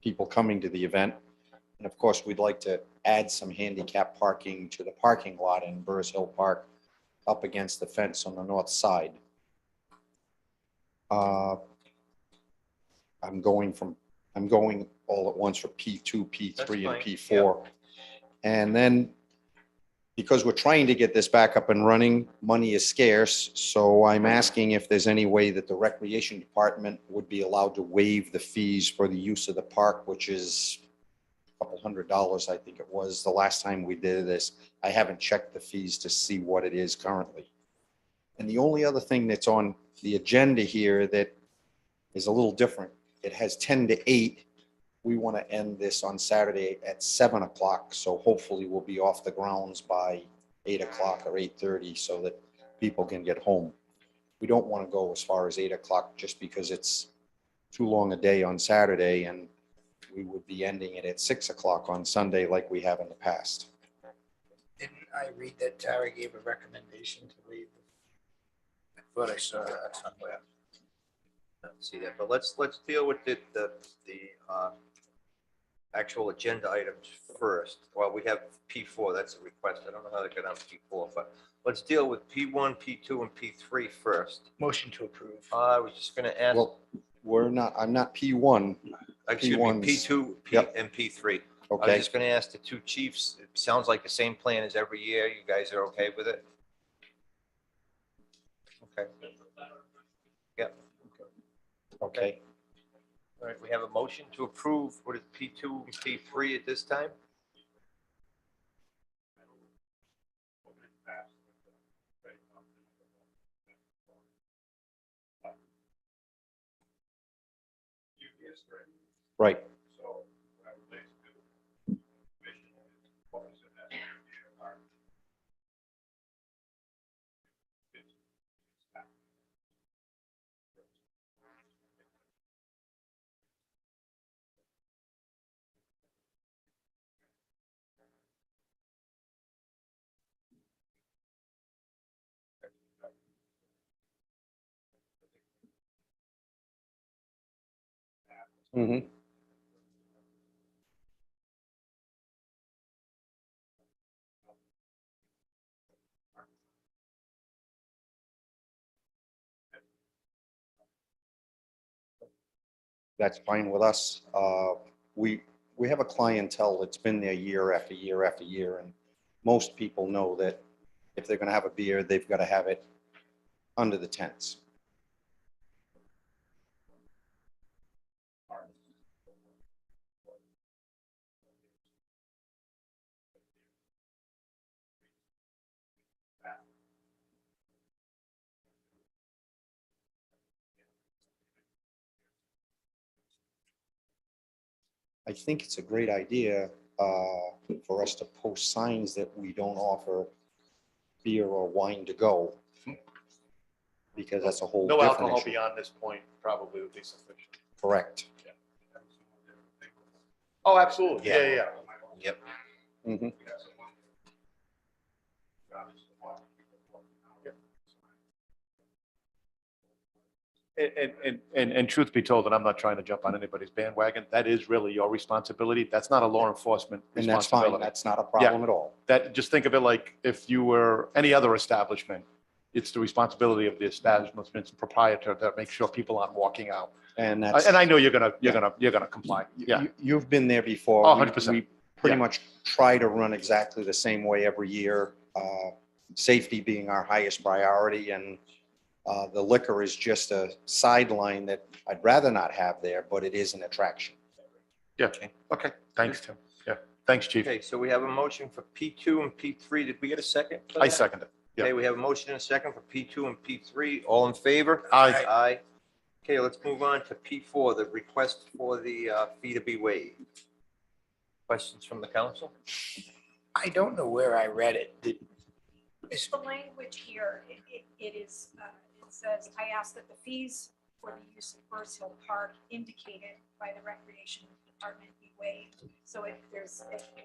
[SPEAKER 12] people coming to the event. And of course, we'd like to add some handicap parking to the parking lot in Burrs Hill Park up against the fence on the north side. I'm going all at once for P2, P3,
[SPEAKER 1] That's
[SPEAKER 12] and
[SPEAKER 1] fine.
[SPEAKER 12] P4. And then, because we're trying to get this back up and running, money is scarce, so I'm asking if there's any way that the Recreation Department would be allowed to waive the fees for the use of the park, which is a couple $100, I think it was, the last time we did this. I haven't checked the fees to see what it is currently. And the only other thing that's on the agenda here that is a little different, it has 10 to 8. We want to end this on Saturday at 7 o'clock. So hopefully we'll be off the grounds by 8 o'clock or 8:30 so that people can get home. We don't want to go as far as 8 o'clock just because it's too long a day on Saturday, and we would be ending it at 6 o'clock on Sunday like we have in the past.
[SPEAKER 3] Didn't I read that Tara gave a recommendation to leave? I thought I saw that somewhere.
[SPEAKER 1] I don't see that, but let's deal with the actual agenda items first. Well, we have P4, that's a request. I don't know how to get on P4, but let's deal with P1, P2, and P3 first.
[SPEAKER 3] Motion to approve.
[SPEAKER 1] I was just gonna ask,
[SPEAKER 12] Well, I'm not P1,
[SPEAKER 1] excuse me,
[SPEAKER 12] P1's
[SPEAKER 1] P2,
[SPEAKER 12] yep.
[SPEAKER 1] and P3. I was
[SPEAKER 12] okay?
[SPEAKER 1] just gonna ask the two chiefs, it sounds like the same plan as every year. You guys are okay with it? Okay. Yep.
[SPEAKER 12] Okay.
[SPEAKER 1] All right, we have a motion to approve, what is P2 and P3 at this time?
[SPEAKER 12] Right.
[SPEAKER 2] So I would like to do commission what was in that area.
[SPEAKER 12] Mm-hmm. That's fine with us. We have a clientele that's been there year after year after year, and most people know that if they're gonna have a beer, they've gotta have it under the tents. I think it's a great idea for us to post signs that we don't offer beer or wine to go. Because that's a whole
[SPEAKER 7] No
[SPEAKER 12] different
[SPEAKER 7] alcohol
[SPEAKER 12] issue.
[SPEAKER 7] beyond this point probably would be sufficient.
[SPEAKER 12] Correct.
[SPEAKER 7] Oh, absolutely. Yeah, yeah, yeah.
[SPEAKER 1] Yep.
[SPEAKER 12] Mhm.
[SPEAKER 7] And truth be told, and I'm not trying to jump on anybody's bandwagon, that is really your responsibility. That's not a law enforcement
[SPEAKER 12] And that's fine.
[SPEAKER 7] responsibility.
[SPEAKER 12] That's not a problem at all.
[SPEAKER 7] That, just think of it like if you were any other establishment, it's the responsibility of the establishment's proprietor to make sure people aren't walking out.
[SPEAKER 12] And that's.
[SPEAKER 7] And I know you're gonna comply. Yeah.
[SPEAKER 12] You've been there before.
[SPEAKER 7] Oh,
[SPEAKER 12] We-
[SPEAKER 7] 100%.
[SPEAKER 12] We pretty
[SPEAKER 7] Yeah.
[SPEAKER 12] much try to run exactly the same way every year. Safety being our highest priority, and the liquor is just a sideline that I'd rather not have there, but it is an attraction.
[SPEAKER 7] Yeah. Okay. Thanks, Tim. Yeah. Thanks, chief.
[SPEAKER 1] Okay, so we have a motion for P2 and P3. Did we get a second? for
[SPEAKER 7] I
[SPEAKER 1] that?
[SPEAKER 7] second it. Yeah.
[SPEAKER 1] Okay, we have a motion and a second for P2 and P3. All in favor?
[SPEAKER 7] Aye.
[SPEAKER 1] Aye. Okay, let's move on to P4, the request for the fee to be waived. Questions from the council?
[SPEAKER 3] I don't know where I read it. Is-
[SPEAKER 8] The language here, it is, it says, I ask that the fees for the use of First Hill Park indicated by the Recreation Department be waived. So it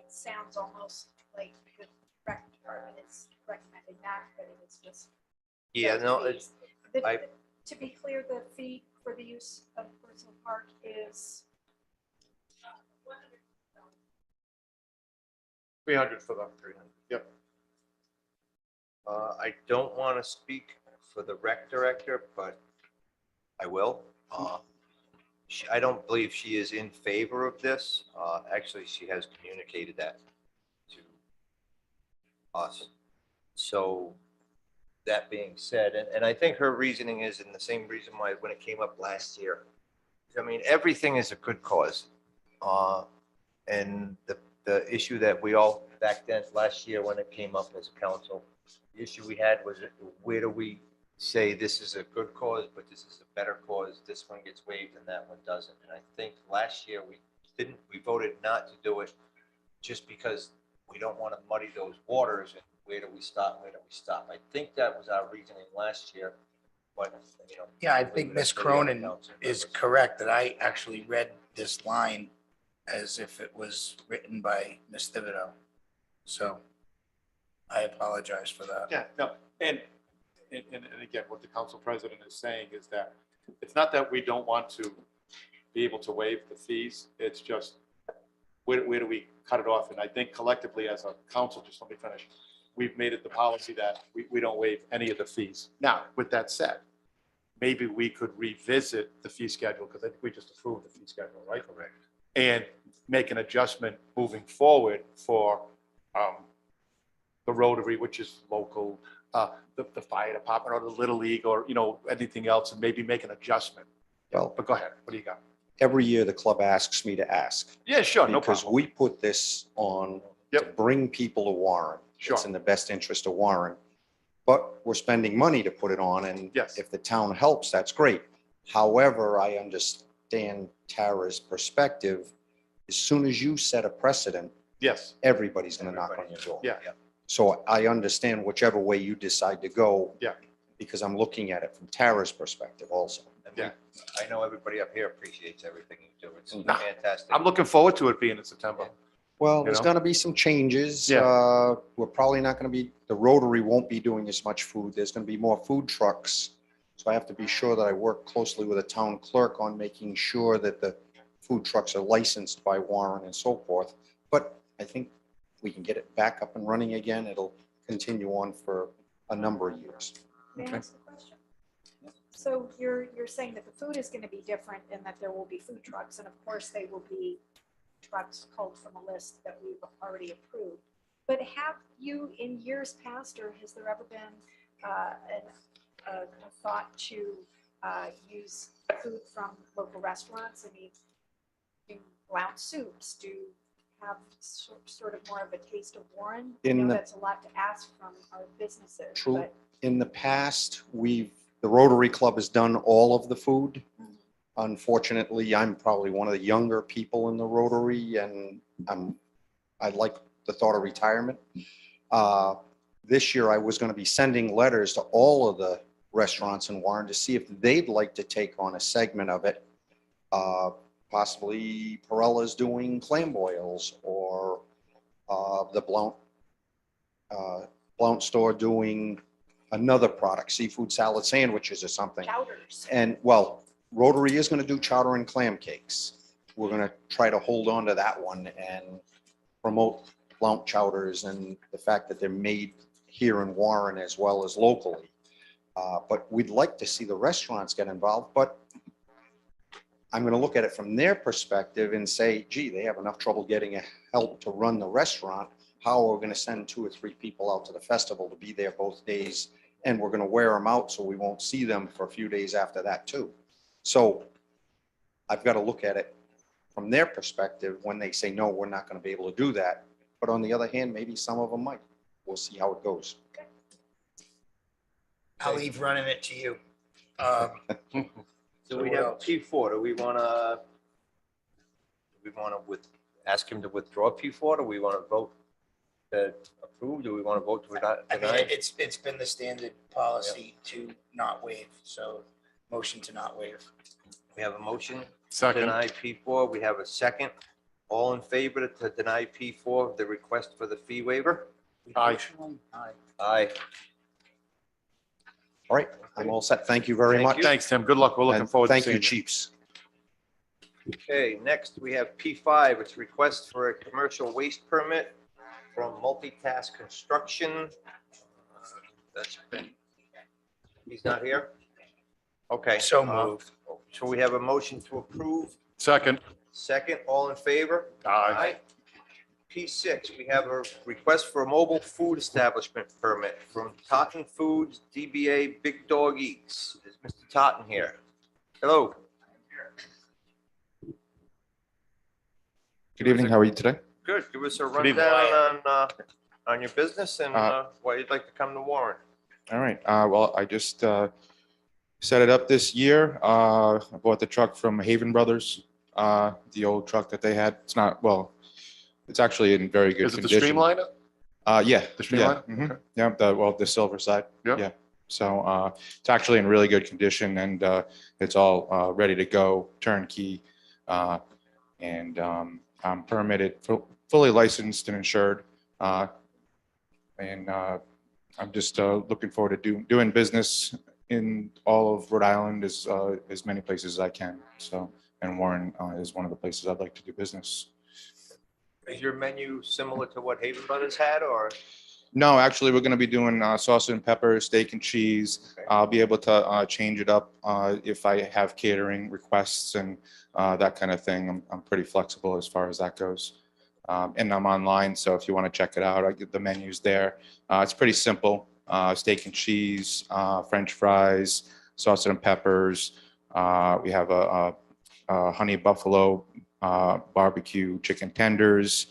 [SPEAKER 8] sounds almost like the rec department is recommending that, but it is just.
[SPEAKER 1] Yeah,
[SPEAKER 8] those
[SPEAKER 1] no,
[SPEAKER 8] fees. The-
[SPEAKER 1] I-
[SPEAKER 8] To be clear, the fee for the use of First Hill Park is
[SPEAKER 7] 300 for them. 300. Yep.
[SPEAKER 1] I don't want to speak for the rec director, but I will. I don't believe she is in favor of this. Actually, she has communicated that to us. So that being said, and I think her reasoning is in the same reason why when it came up last year. I mean, everything is a good cause. And the issue that we all back then last year when it came up as a council, the issue we had was where do we say this is a good cause, but this is a better cause. This one gets waived and that one doesn't. And I think last year we voted not to do it just because we don't want to muddy those waters and where do we stop, where do we stop? I think that was our reasoning last year, but, you know.
[SPEAKER 3] Yeah, I think Ms. Cronin is correct that I actually read this line as if it was written by Ms. Thibodeau. So I apologize for that.
[SPEAKER 7] Yeah, no, and again, what the council president is saying is that it's not that we don't want to be able to waive the fees. It's just where do we cut it off? And I think collectively as a council, just let me finish, we've made it the policy that we don't waive any of the fees. Now, with that said, maybe we could revisit the fee schedule because I think we just approved the fee schedule, right? Correct. And make an adjustment moving forward for the Rotary, which is local, the fire department or the Little League or, you know, anything else, and maybe make an adjustment.
[SPEAKER 12] Well,
[SPEAKER 7] But go ahead, what do you got?
[SPEAKER 12] every year the club asks me to ask.
[SPEAKER 7] Yeah, sure, no
[SPEAKER 12] Because
[SPEAKER 7] problem.
[SPEAKER 12] we put this on to
[SPEAKER 7] Yep.
[SPEAKER 12] bring people to Warren.
[SPEAKER 7] Sure.
[SPEAKER 12] It's in the best interest of Warren. But we're spending money to put it on, and
[SPEAKER 7] Yes.
[SPEAKER 12] if the town helps, that's great. However, I understand Tara's perspective. As soon as you set a precedent,
[SPEAKER 7] Yes,
[SPEAKER 12] everybody's gonna knock on your door.
[SPEAKER 7] yeah,
[SPEAKER 12] So I understand whichever way you decide to go.
[SPEAKER 7] Yeah.
[SPEAKER 12] Because I'm looking at it from Tara's perspective also.
[SPEAKER 1] And
[SPEAKER 7] Yeah.
[SPEAKER 1] I know everybody up here appreciates everything you do. It's
[SPEAKER 12] Nah,
[SPEAKER 1] fantastic.
[SPEAKER 7] I'm looking forward to it being in September.
[SPEAKER 12] Well,
[SPEAKER 7] You
[SPEAKER 12] there's
[SPEAKER 7] know?
[SPEAKER 12] gonna be some changes.
[SPEAKER 7] Yeah.
[SPEAKER 12] We're probably not gonna be, the Rotary won't be doing as much food. There's gonna be more food trucks. So I have to be sure that I work closely with the town clerk on making sure that the food trucks are licensed by Warren and so forth. But I think we can get it back up and running again. It'll continue on for a number of years.
[SPEAKER 8] May I
[SPEAKER 7] Okay.
[SPEAKER 8] ask a question? So you're saying that the food is going to be different and that there will be food trucks, and of course they will be trucks culled from a list that we've already approved. But have you in years past, or has there ever been a thought to use food from local restaurants? I mean, do ground soups, do have sort of more of a taste of Warren? I
[SPEAKER 12] In
[SPEAKER 8] know
[SPEAKER 12] the-
[SPEAKER 8] that's a lot to ask from our businesses,
[SPEAKER 12] True.
[SPEAKER 8] but
[SPEAKER 12] In the past, the Rotary Club has done all of the food. Unfortunately, I'm probably one of the younger people in the Rotary, and I like the thought of retirement. This year, I was going to be sending letters to all of the restaurants in Warren to see if they'd like to take on a segment of it. Possibly Perella's doing clam boils, or the Blount store doing another product, seafood salad sandwiches or something.
[SPEAKER 8] chowders.
[SPEAKER 12] And well, Rotary is going to do chowder and clam cakes. We're going to try to hold on to that one and promote Blount chowders and the fact that they're made here in Warren as well as locally. But we'd like to see the restaurants get involved, but I'm going to look at it from their perspective and say, gee, they have enough trouble getting help to run the restaurant. How are we going to send 2 or 3 people out to the festival to be there both days? And we're going to wear them out so we won't see them for a few days after that too. So I've got to look at it from their perspective when they say, no, we're not going to be able to do that. But on the other hand, maybe some of them might. We'll see how it goes.
[SPEAKER 3] I'll leave running it to you.
[SPEAKER 1] So we have P4. Do we want to ask him to withdraw P4? Do we want to vote to approve? Do we want to vote to
[SPEAKER 3] I mean,
[SPEAKER 1] deny?
[SPEAKER 3] it's been the standard policy to not waive, so motion to not waive.
[SPEAKER 1] We have a motion to
[SPEAKER 7] Second.
[SPEAKER 1] deny P4. We have a second. All in favor to deny P4, the request for the fee waiver?
[SPEAKER 7] Aye.
[SPEAKER 1] Aye.
[SPEAKER 12] All right, I'm all set. Thank you very
[SPEAKER 1] Thank
[SPEAKER 12] much.
[SPEAKER 1] you.
[SPEAKER 7] Thanks, Tim. Good luck. We're looking
[SPEAKER 12] And
[SPEAKER 7] forward to
[SPEAKER 12] thank
[SPEAKER 7] seeing
[SPEAKER 12] you,
[SPEAKER 7] you.
[SPEAKER 12] chiefs.
[SPEAKER 1] Okay, next we have P5. It's request for a commercial waste permit from Multitask Construction. That's been, he's not here? Okay.
[SPEAKER 3] So moved.
[SPEAKER 1] So we have a motion to approve.
[SPEAKER 7] Second.
[SPEAKER 1] Second, all in favor?
[SPEAKER 7] Aye.
[SPEAKER 1] P6, we have a request for a mobile food establishment permit from Totten Foods, DBA Big Dog Eats. Is Mr. Totten here? Hello.
[SPEAKER 13] Good evening. How are you today?
[SPEAKER 1] Good. Give us a
[SPEAKER 7] evening.
[SPEAKER 1] rundown on your business and why you'd like to come to Warren.
[SPEAKER 13] All right. Well, I just set it up this year. I bought the truck from Haven Brothers, the old truck that they had. It's not, well, it's actually in very good
[SPEAKER 7] Is it the
[SPEAKER 13] condition.
[SPEAKER 7] Streamliner?
[SPEAKER 13] Yeah.
[SPEAKER 7] The Streamliner?
[SPEAKER 13] Yeah. Mhm.
[SPEAKER 7] Okay.
[SPEAKER 13] Yeah. The silver side.
[SPEAKER 7] Yeah.
[SPEAKER 13] Yeah. So it's actually in really good condition, and it's all ready to go, turnkey. And I'm permitted, fully licensed and insured. And I'm just looking forward to doing business in all of Rhode Island, as many places as I can. So, and Warren is one of the places I'd like to do business.
[SPEAKER 1] Is your menu similar to what Haven Brothers had, or?
[SPEAKER 13] No, actually, we're going to be doing sausage and pepper, steak and cheese.
[SPEAKER 1] Okay.
[SPEAKER 13] I'll be able to change it up if I have catering requests and that kind of thing. I'm pretty flexible as far as that goes. And I'm online, so if you want to check it out, I get the menus there. It's pretty simple. Steak and cheese, French fries, sausage and peppers. We have a honey buffalo barbecue chicken tenders,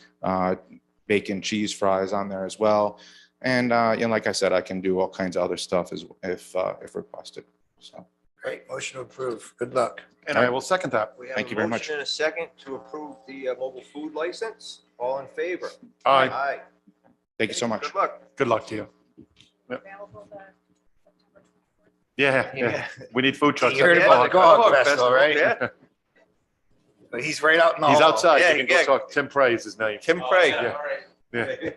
[SPEAKER 13] bacon cheese fries on there as well. And like I said, I can do all kinds of other stuff if requested. So
[SPEAKER 3] Great. Motion to approve. Good luck.
[SPEAKER 7] And I will second that.
[SPEAKER 1] We have
[SPEAKER 13] Thank
[SPEAKER 1] a
[SPEAKER 13] you very much.
[SPEAKER 1] motion and a second to approve the mobile food license. All in favor?
[SPEAKER 7] Aye.
[SPEAKER 1] Aye.
[SPEAKER 13] thank you so much.
[SPEAKER 1] Good luck.
[SPEAKER 7] Good luck to you.
[SPEAKER 8] Available the September 24th.
[SPEAKER 7] Yeah. We need food trucks.
[SPEAKER 3] You heard
[SPEAKER 1] Yeah,
[SPEAKER 3] about the dog
[SPEAKER 1] dog
[SPEAKER 3] festival, right?
[SPEAKER 1] Yeah.
[SPEAKER 3] But he's right out in the
[SPEAKER 7] He's
[SPEAKER 3] hall.
[SPEAKER 7] outside.
[SPEAKER 1] Yeah,
[SPEAKER 7] You can
[SPEAKER 1] yeah.
[SPEAKER 7] go talk. Tim Prey is his name.
[SPEAKER 1] Tim Craig.
[SPEAKER 7] Yeah. Yeah.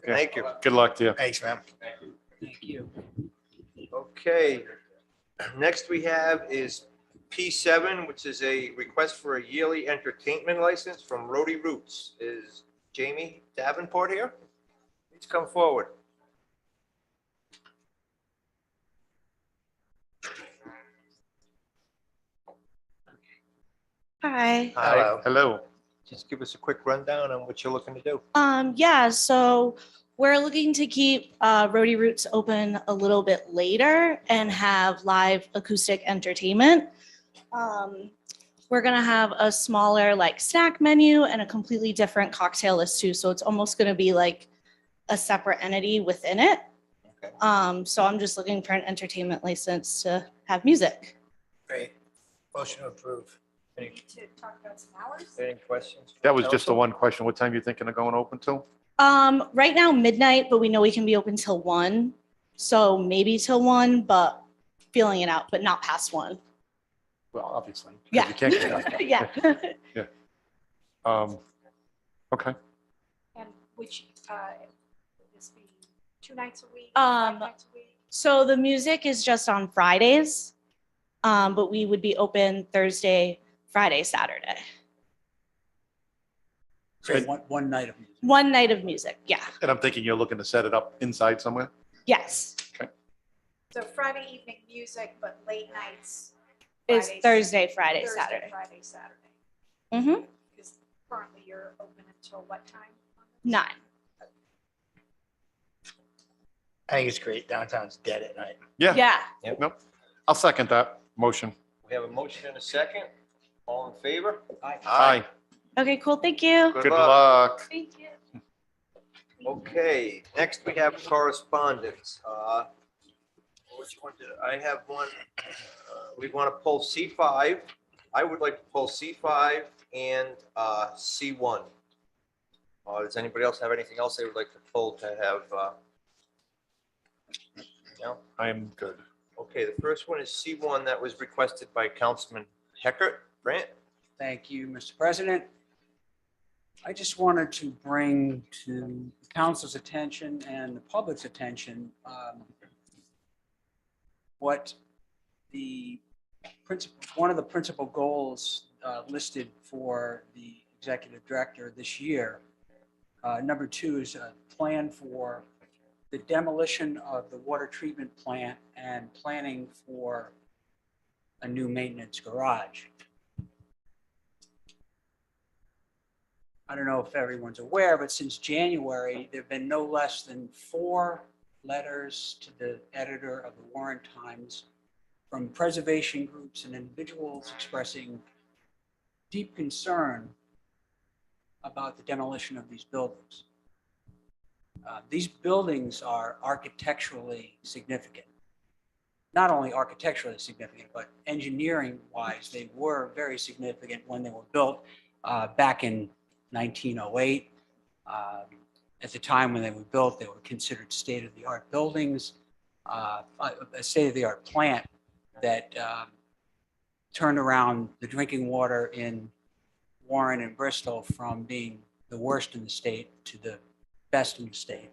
[SPEAKER 1] Thank you.
[SPEAKER 7] Good luck to you.
[SPEAKER 3] Thanks, man.
[SPEAKER 6] Thank you.
[SPEAKER 1] Okay. Next we have is P7, which is a request for a yearly entertainment license from Rody Roots. Is Jamie Davenport here? Please come forward.
[SPEAKER 14] Hi.
[SPEAKER 1] Hello.
[SPEAKER 7] Hello.
[SPEAKER 1] Just give us a quick rundown on what you're looking to do.
[SPEAKER 14] Yeah, so We're looking to keep Roadie Roots open a little bit later and have live acoustic entertainment. We're gonna have a smaller like snack menu and a completely different cocktail list too. So it's almost gonna be like a separate entity within it.
[SPEAKER 1] Okay.
[SPEAKER 14] So I'm just looking for an entertainment license to have music.
[SPEAKER 3] Great. Motion to approve.
[SPEAKER 8] We need to talk about some hours.
[SPEAKER 1] Any questions?
[SPEAKER 7] That was just the
[SPEAKER 1] Council?
[SPEAKER 7] one question. What time you thinking of going open till?
[SPEAKER 14] Right now midnight, but we know we can be open till 1. So maybe till 1, but feeling it out, but not past 1.
[SPEAKER 7] Well, obviously. 'cause
[SPEAKER 14] Yeah.
[SPEAKER 7] You can't get out.
[SPEAKER 14] Yeah.
[SPEAKER 7] Okay.
[SPEAKER 8] And which, would this be 2 nights a week?
[SPEAKER 14] Um,
[SPEAKER 8] 5 nights a week?
[SPEAKER 14] So the music is just on Fridays, but we would be open Thursday, Friday, Saturday.
[SPEAKER 6] So one night of music.
[SPEAKER 14] One night of music, yeah.
[SPEAKER 7] And I'm thinking you're looking to set it up inside somewhere?
[SPEAKER 14] Yes,
[SPEAKER 8] So Friday evening music, but late nights.
[SPEAKER 14] it's
[SPEAKER 8] Fridays-
[SPEAKER 14] Thursday, Friday,
[SPEAKER 8] Thursday,
[SPEAKER 14] Saturday.
[SPEAKER 8] Friday, Saturday.
[SPEAKER 14] Mm-hmm.
[SPEAKER 8] Because currently you're open until what time?
[SPEAKER 14] 9.
[SPEAKER 3] I think it's great. Downtown's dead at night.
[SPEAKER 7] Yeah.
[SPEAKER 14] Yeah.
[SPEAKER 7] Nope. I'll second that motion.
[SPEAKER 1] We have a motion and a second. All in favor?
[SPEAKER 7] Aye.
[SPEAKER 14] Okay, cool. Thank you.
[SPEAKER 7] Good luck.
[SPEAKER 14] Thank you.
[SPEAKER 1] Okay, next we have correspondence. Which one did I have one? We want to pull C5. I would like to pull C5 and C1. Does anybody else have anything else they would like to pull to have? No?
[SPEAKER 7] I'm good.
[SPEAKER 1] Okay, the first one is C1 that was requested by Councilman Heckert. Grant?
[SPEAKER 6] Thank you, Mr. President. I just wanted to bring to the council's attention and the public's attention what the one of the principal goals listed for the executive director this year. Number 2 is a plan for the demolition of the water treatment plant and planning for a new maintenance garage. I don't know if everyone's aware, but since January, there have been no less than 4 letters to the editor of the Warrentown from preservation groups and individuals expressing deep concern about the demolition of these buildings. These buildings are architecturally significant. Not only architecturally significant, but engineering-wise, they were very significant when they were built back in 1908. At the time when they were built, they were considered state-of-the-art buildings, a state-of-the-art plant that turned around the drinking water in Warren and Bristol from being the worst in the state to the best in the state.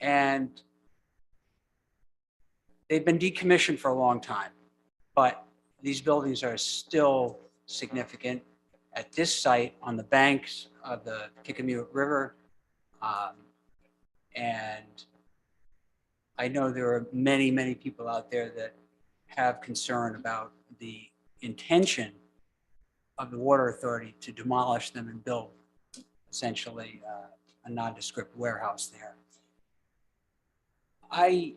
[SPEAKER 6] And they've been decommissioned for a long time, but these buildings are still significant at this site on the banks of the Kickamuit River. And I know there are many, many people out there that have concern about the intention of the Water Authority to demolish them and build essentially a nondescript warehouse there. I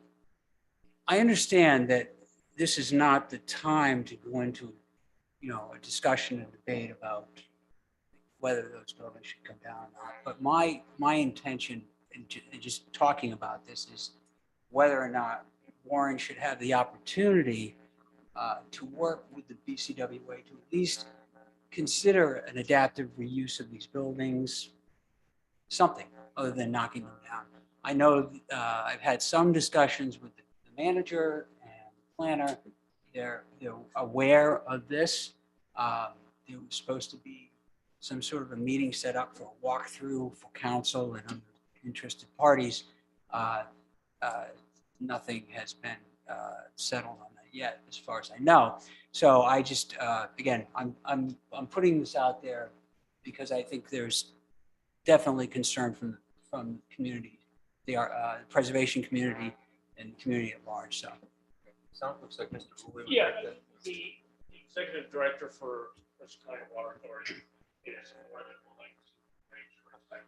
[SPEAKER 6] understand that this is not the time to go into, a discussion and debate about whether those buildings should come down or not. But my intention in just talking about this is whether or not Warren should have the opportunity to work with the BCWA to at least consider an adaptive reuse of these buildings, something other than knocking them down. I know I've had some discussions with the manager and planner. They're aware of this. There was supposed to be some sort of a meeting set up for a walkthrough for council and other interested parties. Nothing has been settled on that yet, as far as I know. So I just, again, I'm putting this out there because I think there's definitely concern from the community, the preservation community and the community at large. So.
[SPEAKER 1] Sounds looks like Mr. Wu would
[SPEAKER 15] Yeah,
[SPEAKER 1] like to-
[SPEAKER 15] the executive director for Pursuant Water Authority is more than willing to arrange for a site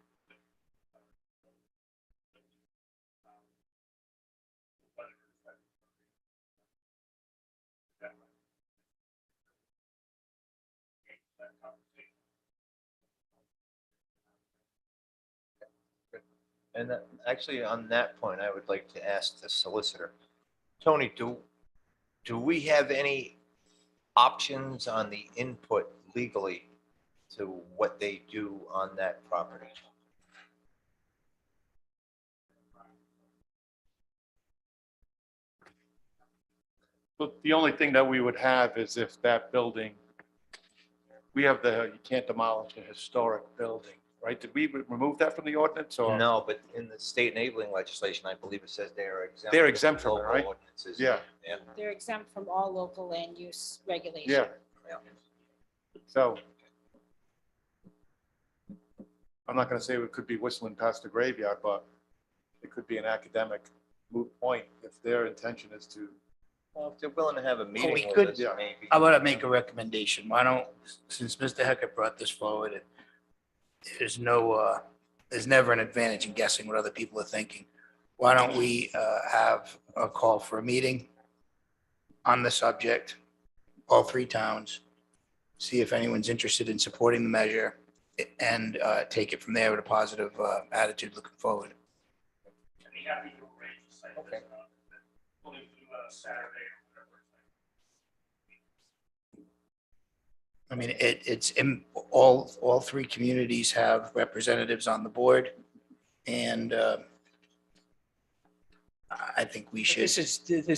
[SPEAKER 1] And actually, on that point, I would like to ask the solicitor, Tony, do we have any options on the input legally to what they do on that property?
[SPEAKER 7] But the only thing that we would have is if that building, we have you can't demolish a historic building, right? Did we remove that from the ordinance or?
[SPEAKER 1] No, but in the state enabling legislation, I believe it says they are exempt.
[SPEAKER 7] They're exempt from it,
[SPEAKER 1] local
[SPEAKER 7] right?
[SPEAKER 1] ordinances.
[SPEAKER 7] Yeah.
[SPEAKER 1] Yeah.
[SPEAKER 8] They're exempt from all local land use regulations.
[SPEAKER 7] Yeah.
[SPEAKER 1] Yeah.
[SPEAKER 7] So I'm not going to say it could be whistling past the graveyard, but it could be an academic moot point if their intention is to.
[SPEAKER 1] Well, if they're willing to have a meeting
[SPEAKER 3] we
[SPEAKER 1] with
[SPEAKER 3] could-
[SPEAKER 1] us,
[SPEAKER 7] Yeah.
[SPEAKER 1] maybe.
[SPEAKER 3] I want to make a recommendation. Why don't, since Mr. Hecker brought this forward, and there's never an advantage in guessing what other people are thinking. Why don't we have a call for a meeting on the subject, all three towns, see if anyone's interested in supporting the measure, and take it from there with a positive attitude looking forward.
[SPEAKER 15] I'd be happy to arrange a site
[SPEAKER 1] Okay.
[SPEAKER 15] visit on Saturday or whatever.
[SPEAKER 3] I mean, it's in all three communities have representatives on the board. And I think we should.
[SPEAKER 6] This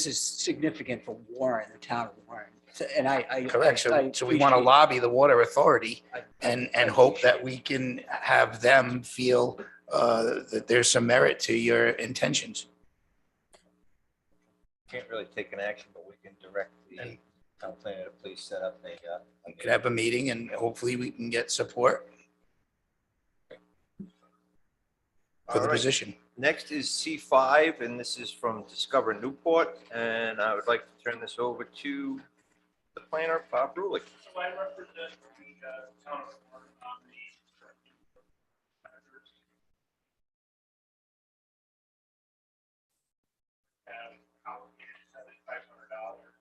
[SPEAKER 6] is significant for Warren, the town of Warren. And I.
[SPEAKER 3] Correct.
[SPEAKER 6] I
[SPEAKER 3] So we want to
[SPEAKER 6] appreciate-
[SPEAKER 3] lobby the water authority
[SPEAKER 6] I-
[SPEAKER 3] and
[SPEAKER 6] I
[SPEAKER 3] hope that
[SPEAKER 6] appreciate
[SPEAKER 3] we can have them feel that there's some merit to your intentions.
[SPEAKER 1] Can't really take an action, but we can direct the
[SPEAKER 3] And-
[SPEAKER 1] town planner to please set up a.
[SPEAKER 3] We could have a meeting and hopefully we can get support for
[SPEAKER 1] All
[SPEAKER 3] the
[SPEAKER 1] right.
[SPEAKER 3] position.
[SPEAKER 1] Next is C5, and this is from Discover Newport, and I would like to turn this over to the planner, Bob Rulick.
[SPEAKER 15] So I represent the town of Warren on the. And allocated $7,500.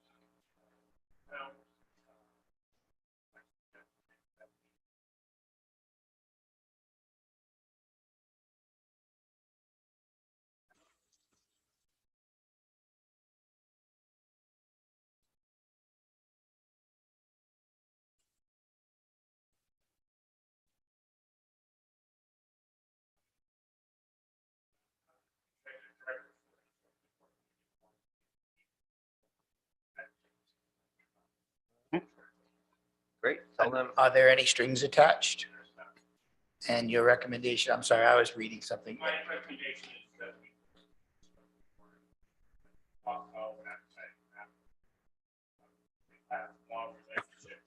[SPEAKER 1] Great, tell them,
[SPEAKER 3] Are there any strings attached? And your recommendation, I'm sorry, I was reading something.
[SPEAKER 15] My recommendation is that we talk about that site. Have one relationship.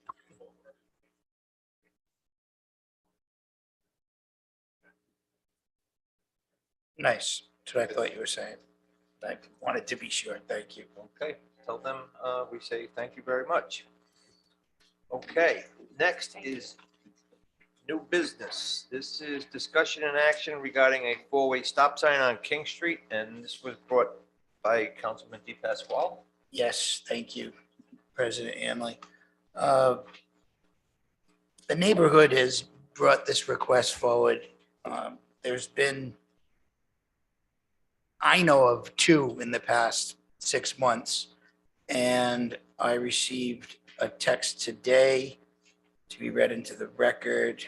[SPEAKER 3] Nice. That's what I thought you were saying. I wanted to be sure. Thank you.
[SPEAKER 1] okay, tell them we say thank you very much. Okay, next is new business. This is discussion and action regarding a four-way stop sign on King Street, and this was brought by Councilman DePasquale.
[SPEAKER 3] Yes, thank you, President Anley. The neighborhood has brought this request forward. There's been, I know of two in the past 6 months, and I received a text today to be read into the record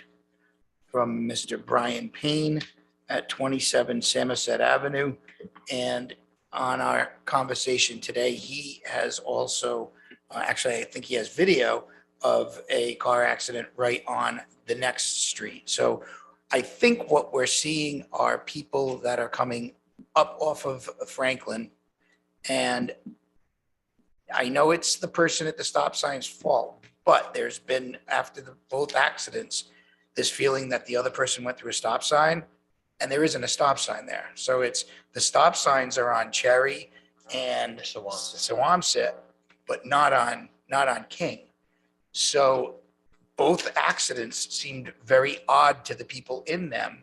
[SPEAKER 3] from Mr. Brian Payne at 27 Samoset Avenue. And on our conversation today, he has also, actually, I think he has video of a car accident right on the next street. So I think what we're seeing are people that are coming up off of Franklin. And I know it's the person at the stop sign's fault, but there's been, after both accidents, this feeling that the other person went through a stop sign and there isn't a stop sign there. So it's, the stop signs are on Cherry and Sawamsett, but not on King. So both accidents seemed very odd to the people in them,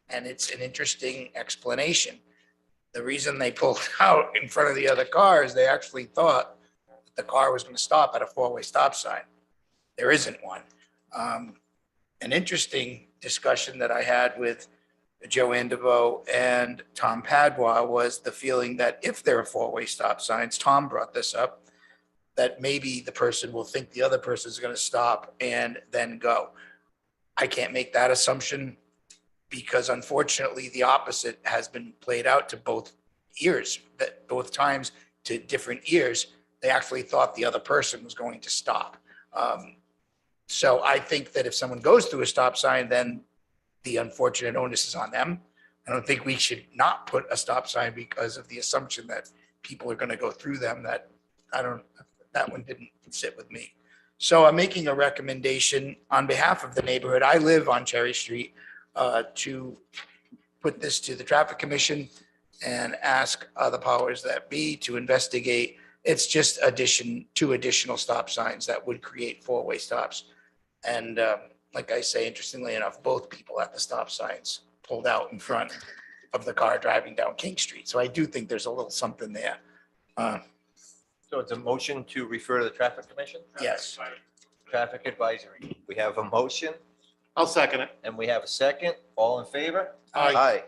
[SPEAKER 3] and it's an interesting explanation. The reason they pulled out in front of the other car is they actually thought that the car was going to stop at a four-way stop sign. There isn't one. An interesting discussion that I had with Joanne DeVoe and Tom Padua was the feeling that if there are four-way stop signs, Tom brought this up, that maybe the person will think the other person is going to stop and then go. I can't make that assumption because unfortunately the opposite has been played out to both ears, that both times to different ears, they actually thought the other person was going to stop. So I think that if someone goes through a stop sign, then the unfortunate onus is on them. I don't think we should not put a stop sign because of the assumption that people are going to go through them. That one didn't sit with me. So I'm making a recommendation on behalf of the neighborhood. I live on Cherry Street, to put this to the Traffic Commission and ask the powers that be to investigate. It's just two additional stop signs that would create four-way stops. And like I say, interestingly enough, both people at the stop signs pulled out in front of the car driving down King Street. So I do think there's a little something there.
[SPEAKER 1] So it's a motion to refer to the Traffic Commission?
[SPEAKER 3] Yes.
[SPEAKER 1] Traffic Advisory. We have a motion
[SPEAKER 7] I'll second it.
[SPEAKER 1] and we have a second. All in favor?
[SPEAKER 7] Aye.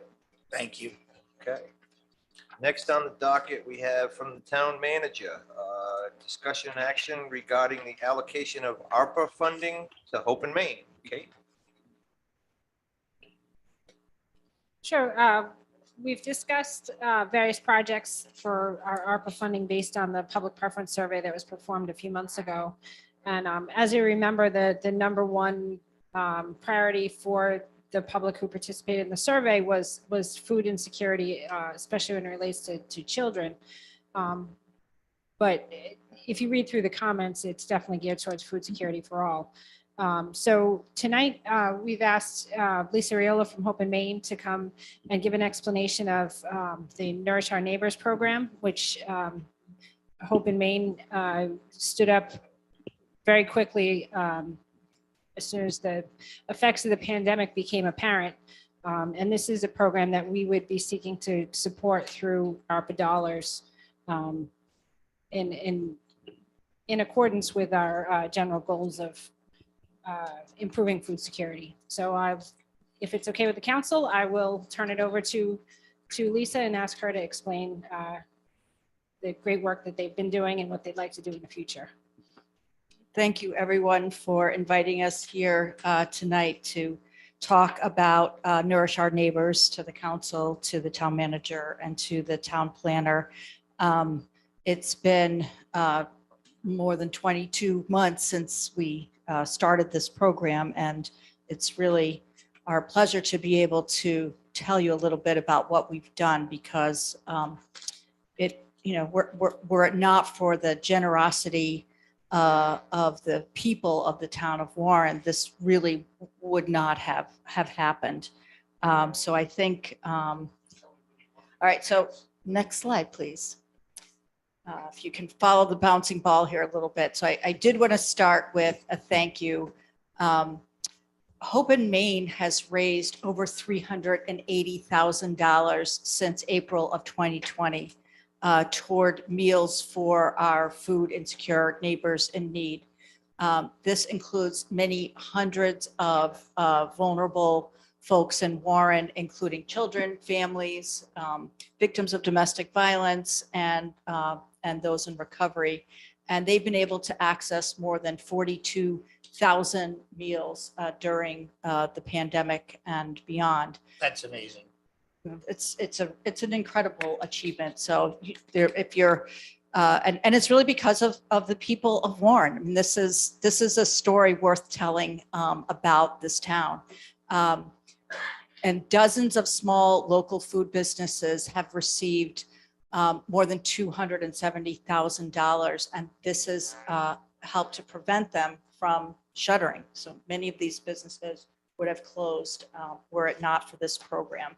[SPEAKER 3] Thank you.
[SPEAKER 1] Okay. Next on the docket, we have from the town manager, discussion and action regarding the allocation of ARPA funding to Hope and Maine. Kate?
[SPEAKER 16] Sure. We've discussed various projects for our ARPA funding based on the public preference survey that was performed a few months ago. And as you remember, the number one priority for the public who participated in the survey was food insecurity, especially when it relates to children. But if you read through the comments, it's definitely geared towards food security for all. So tonight, we've asked Lisa Riola from Hope and Maine to come and give an explanation of the Nourish Our Neighbors program, which Hope and Maine stood up very quickly as soon as the effects of the pandemic became apparent. And this is a program that we would be seeking to support through ARPA dollars in accordance with our general goals of improving food security. So if it's okay with the council, I will turn it over to Lisa and ask her to explain the great work that they've been doing and what they'd like to do in the future.
[SPEAKER 17] Thank you, everyone, for inviting us here tonight to talk about Nourish Our Neighbors to the council, to the town manager, and to the town planner. It's been more than 22 months since we started this program, and it's really our pleasure to be able to tell you a little bit about what we've done, because were it not for the generosity of the people of the town of Warren, this really would not have happened. So I think, all right, so next slide, please. If you can follow the bouncing ball here a little bit. So I did want to start with a thank you. Hope and Maine has raised over $380,000 since April of 2020. Toward meals for our food insecure neighbors in need. This includes many hundreds of vulnerable folks in Warren, including children, families, victims of domestic violence, and those in recovery. And they've been able to access more than 42,000 meals during the pandemic and beyond.
[SPEAKER 3] That's amazing.
[SPEAKER 17] It's an incredible achievement. So if you're and it's really because of the people of Warren. I mean, this is a story worth telling about this town. And dozens of small local food businesses have received more than $270,000, and this has helped to prevent them from shuttering. So many of these businesses would have closed were it not for this program.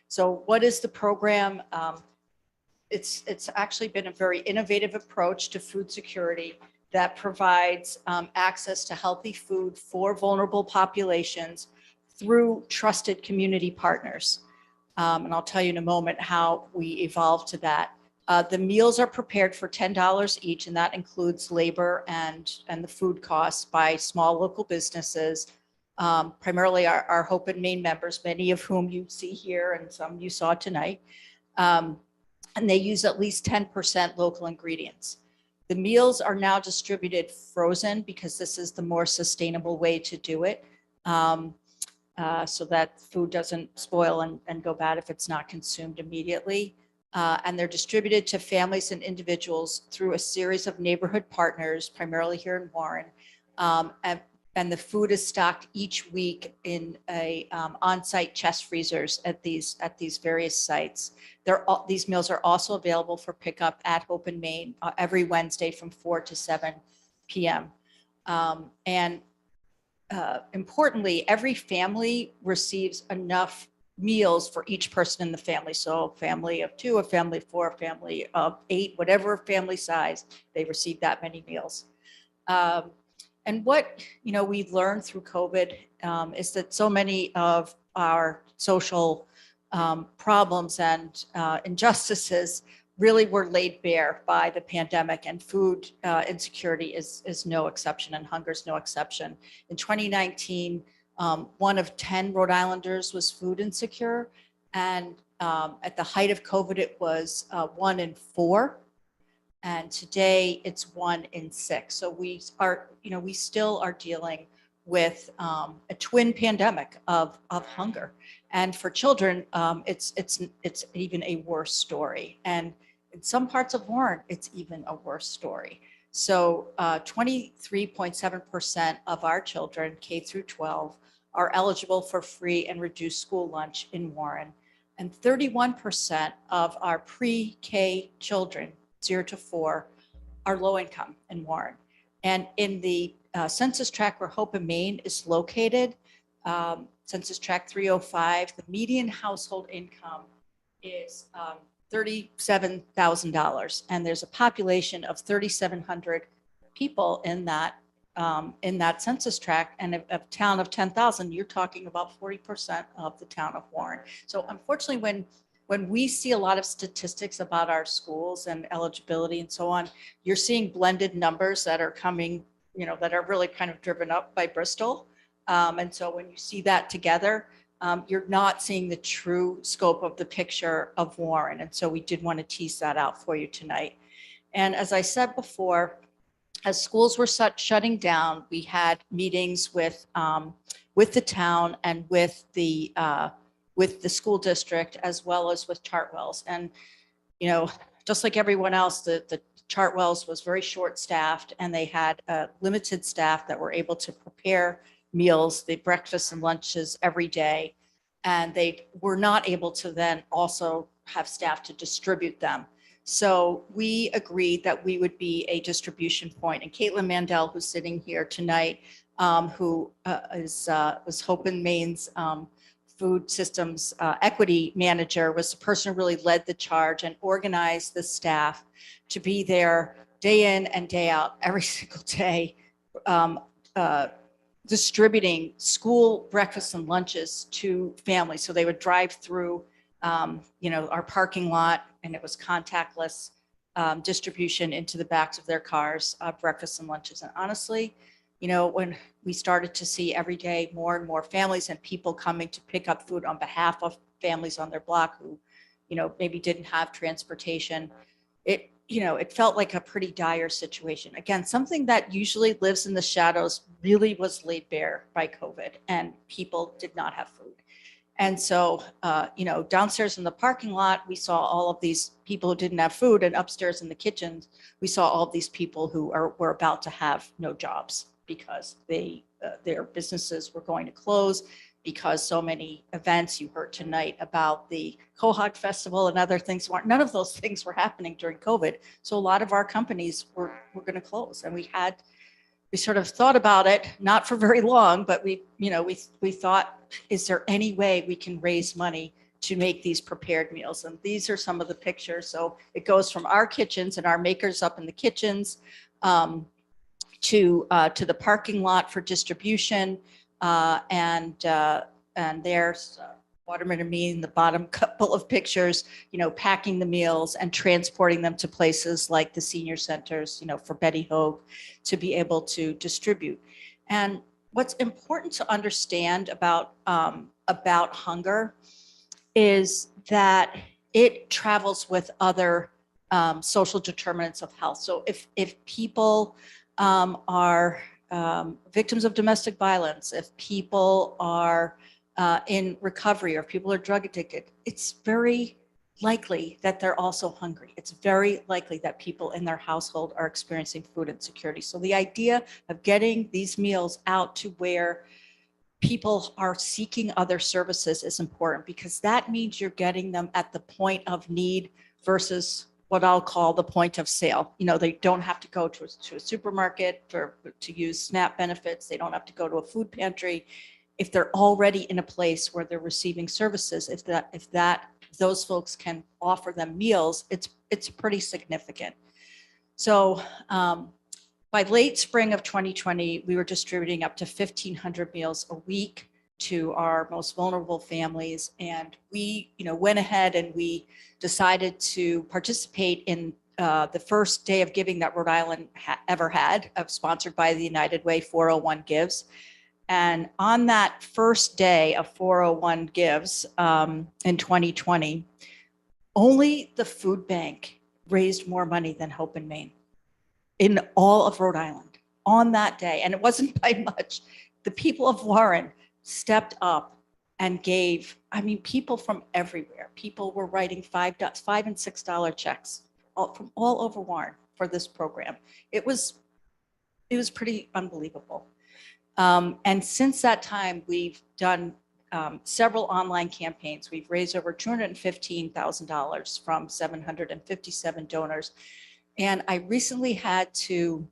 [SPEAKER 17] So what is the program? It's actually been a very innovative approach to food security that provides access to healthy food for vulnerable populations through trusted community partners. And I'll tell you in a moment how we evolved to that. The meals are prepared for $10 each, and that includes labor and the food costs by small local businesses. primarily our Hope and Main members, many of whom you see here and some you saw tonight. And they use at least 10% local ingredients. The meals are now distributed frozen because this is the more sustainable way to do it. So that food doesn't spoil and go bad if it's not consumed immediately. And they're distributed to families and individuals through a series of neighborhood partners, primarily here in Warren. And the food is stocked each week in a on-site chest freezers at these various sites. These meals are also available for pickup at Hope and Main every Wednesday from 4 to 7 p.m. Importantly, every family receives enough meals for each person in the family. So a family of 2, a family of 4, a family of 8, whatever family size, they receive that many meals. And what we've learned through COVID is that so many of our social problems and injustices really were laid bare by the pandemic, and food insecurity is no exception, and hunger is no exception. In 2019, 1 of 10 Rhode Islanders was food insecure, and at the height of COVID, it was 1 in 4. And today it's 1 in 6. So we still are dealing with a twin pandemic of hunger. And for children, it's even a worse story. And in some parts of Warren, it's even a worse story. So 23.7% of our children, K through 12, are eligible for free and reduced school lunch in Warren. And 31% of our pre-K children, 0 to 4, are low income in Warren. And in the census tract where Hope and Main is located, census tract 305, the median household income is $37,000. And there's a population of 3,700 people in that census tract, and a town of 10,000, you're talking about 40% of the town of Warren. So unfortunately, when we see a lot of statistics about our schools and eligibility and so on, you're seeing blended numbers that are coming, that are really kind of driven up by Bristol. And so when you see that together, you're not seeing the true scope of the picture of Warren. And so we did want to tease that out for you tonight. And as I said before, as schools were shutting down, we had meetings with the town and with the school district, as well as with Chartwell's. And, just like everyone else, the Chartwell's was very short-staffed, and they had limited staff that were able to prepare meals, the breakfasts and lunches every day. And they were not able to then also have staff to distribute them. So we agreed that we would be a distribution point. And Caitlin Mandel, who's sitting here tonight, who was Hope and Main's food systems equity manager, was the person who really led the charge and organized the staff to be there day in and day out, every single day, distributing school breakfasts and lunches to families. So they would drive through our parking lot, and it was contactless distribution into the backs of their cars, breakfast and lunches. And honestly, when we started to see every day more and more families and people coming to pick up food on behalf of families on their block who, maybe didn't have transportation, it felt like a pretty dire situation. Again, something that usually lives in the shadows really was laid bare by COVID, and people did not have food. And so, downstairs in the parking lot, we saw all of these people who didn't have food, and upstairs in the kitchens, we saw all of these people who were about to have no jobs because their businesses were going to close, because so many events you heard tonight about the Quahog Festival and other things, none of those things were happening during COVID. So a lot of our companies were going to close, and we sort of thought about it, not for very long, but we thought, is there any way we can raise money to make these prepared meals? And these are some of the pictures. So it goes from our kitchens and our makers up in the kitchens to the parking lot for distribution, and there's Waterman and me in the bottom couple of pictures, packing the meals and transporting them to places like the senior centers, for Betty Hoag to be able to distribute. And what's important to understand about hunger is that it travels with other social determinants of health. So if people are victims of domestic violence, if people are in recovery, or if people are drug addicted, it's very likely that they're also hungry. It's very likely that people in their household are experiencing food insecurity. So the idea of getting these meals out to where people are seeking other services is important, because that means you're getting them at the point of need versus what I'll call the point of sale. You know, they don't have to go to a supermarket to use SNAP benefits. They don't have to go to a food pantry. If they're already in a place where they're receiving services, if those folks can offer them meals, it's pretty significant. So by late spring of 2020, we were distributing up to 1,500 meals a week to our most vulnerable families. And we, went ahead and we decided to participate in the first day of giving that Rhode Island ever had, sponsored by the United Way 401 Gives. And on that first day of 401 Gives in 2020, only the food bank raised more money than Hope in Maine in all of Rhode Island on that day. And it wasn't by much. The people of Warren stepped up and gave, people from everywhere. People were writing $5 and $6 checks from all over Warren for this program. It was pretty unbelievable. And since that time, we've done several online campaigns. We've raised over $215,000 from 757 donors. And I recently had to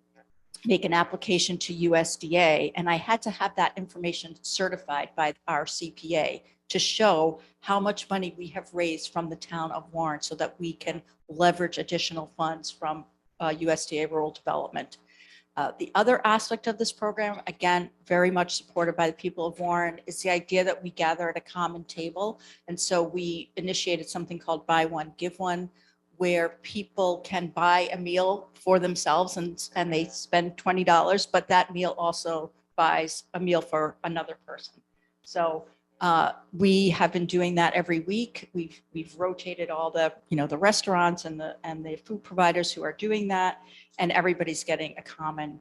[SPEAKER 17] make an application to USDA, and I had to have that information certified by our CPA to show how much money we have raised from the town of Warren so that we can leverage additional funds from USDA Rural Development. The other aspect of this program, again, very much supported by the people of Warren, is the idea that we gather at a common table. And so we initiated something called Buy One, Give One, where people can buy a meal for themselves and they spend $20, but that meal also buys a meal for another person. So we have been doing that every week. We've rotated all the, the restaurants and the food providers who are doing that, and everybody's getting a common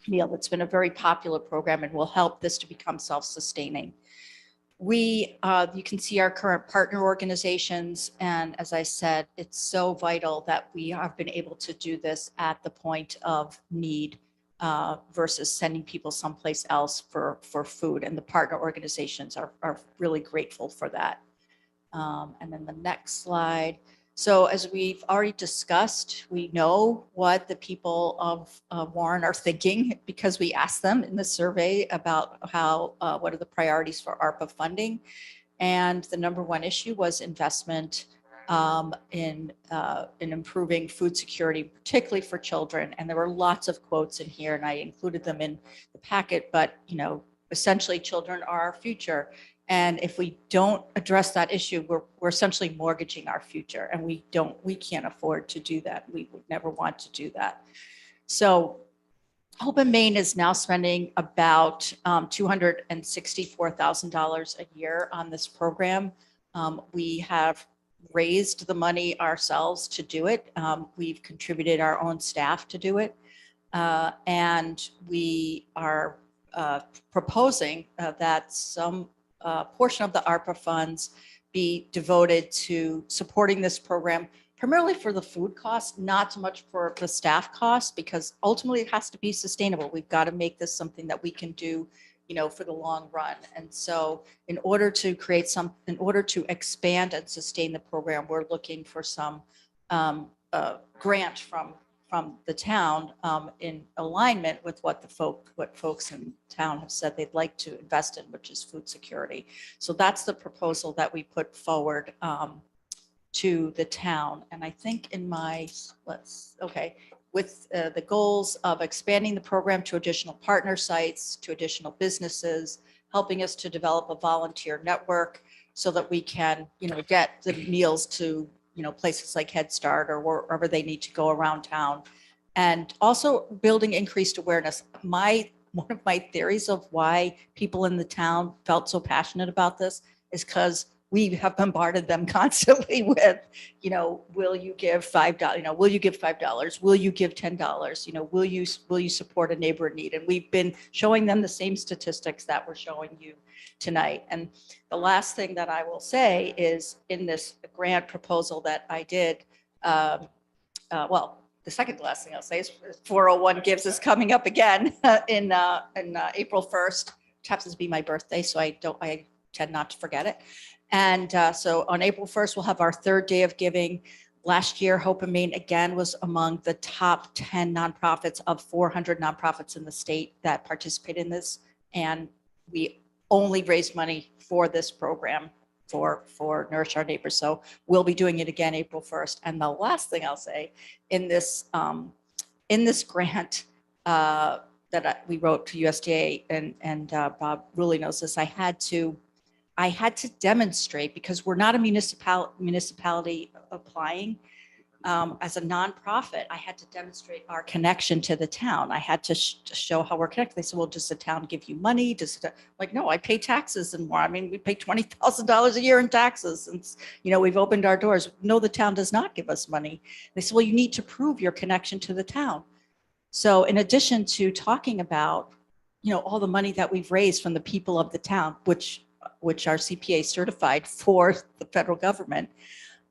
[SPEAKER 17] meal. It's been a very popular program and will help this to become self-sustaining. You can see our current partner organizations. And as I said, it's so vital that we have been able to do this at the point of need versus sending people someplace else for food. And the partner organizations are really grateful for that. And then the next slide. So as we've already discussed, we know what the people of Warren are thinking because we asked them in the survey about what are the priorities for ARPA funding. And the number one issue was investment in improving food security, particularly for children. And there were lots of quotes in here, and I included them in the packet, but essentially children are our future. And if we don't address that issue, we're essentially mortgaging our future, and we can't afford to do that. We would never want to do that. So Hope in Maine is now spending about $264,000 a year on this program. We have raised the money ourselves to do it. We've contributed our own staff to do it. And we are proposing that some portion of the ARPA funds be devoted to supporting this program, primarily for the food costs, not so much for the staff costs, because ultimately it has to be sustainable. We've got to make this something that we can do, for the long run. And so in order to expand and sustain the program, we're looking for some grant from the town in alignment with what folks in town have said they'd like to invest in, which is food security. So that's the proposal that we put forward to the town. And I think in with the goals of expanding the program to additional partner sites, to additional businesses, helping us to develop a volunteer network so that we can, get the meals to places like Head Start or wherever they need to go around town, and also building increased awareness. My one of my theories of why people in the town felt so passionate about this is because we have bombarded them constantly with, will you give $5? Will you give $5? Will you give $10? Will you support a neighbor in need? And we've been showing them the same statistics that we're showing you tonight. And the last thing that I will say is in this grant proposal that I did, the second last thing I'll say is 401 Gives is coming up again in April 1st. It happens to be my birthday, so I tend not to forget it. And so on April 1st, we'll have our third day of giving. Last year, Hope and Maine again was among the top 10 nonprofits of 400 nonprofits in the state that participate in this. And we only raised money for this program for Nourish Our Neighbors. So we'll be doing it again April 1st. And the last thing I'll say in this grant that we wrote to USDA, and Bob really knows this, I had to demonstrate, because we're not a municipality applying. As a nonprofit, I had to demonstrate our connection to the town. I had to show how we're connected. They said, well, does the town give you money? Like, no, I pay taxes and more. I mean, we pay $20,000 a year in taxes since, we've opened our doors. No, the town does not give us money. They said, well, you need to prove your connection to the town. So in addition to talking about, all the money that we've raised from the people of the town, which are CPA certified for the federal government,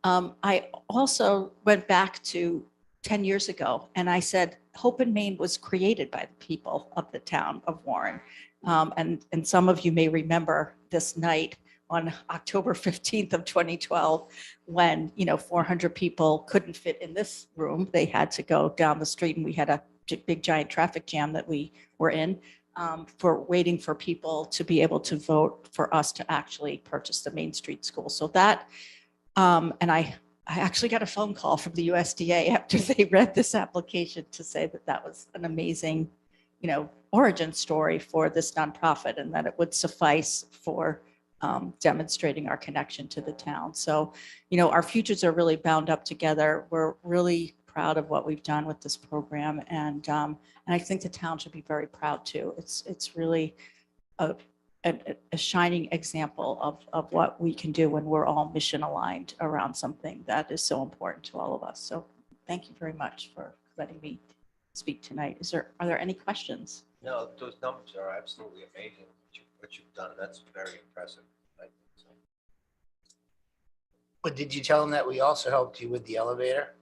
[SPEAKER 17] I also went back to 10 years ago and I said, Hope and Maine was created by the people of the town of Warren. And some of you may remember this night on October 15th of 2012, when, 400 people couldn't fit in this room. They had to go down the street and we had a big giant traffic jam that we were in. For waiting for people to be able to vote for us to actually purchase the Main Street School. So that, and I actually got a phone call from the USDA after they read this application to say that that was an amazing, origin story for this nonprofit, and that it would suffice for demonstrating our connection to the town. So, our futures are really bound up together. We're really proud of what we've done with this program, and I think the town should be very proud too. It's really a shining example of what we can do when we're all mission aligned around something that is so important to all of us. So thank you very much for letting me speak tonight. Are there any questions?
[SPEAKER 1] No, those numbers are absolutely amazing, what you've done. That's very impressive.
[SPEAKER 3] But did you tell them that we also helped you with the elevator?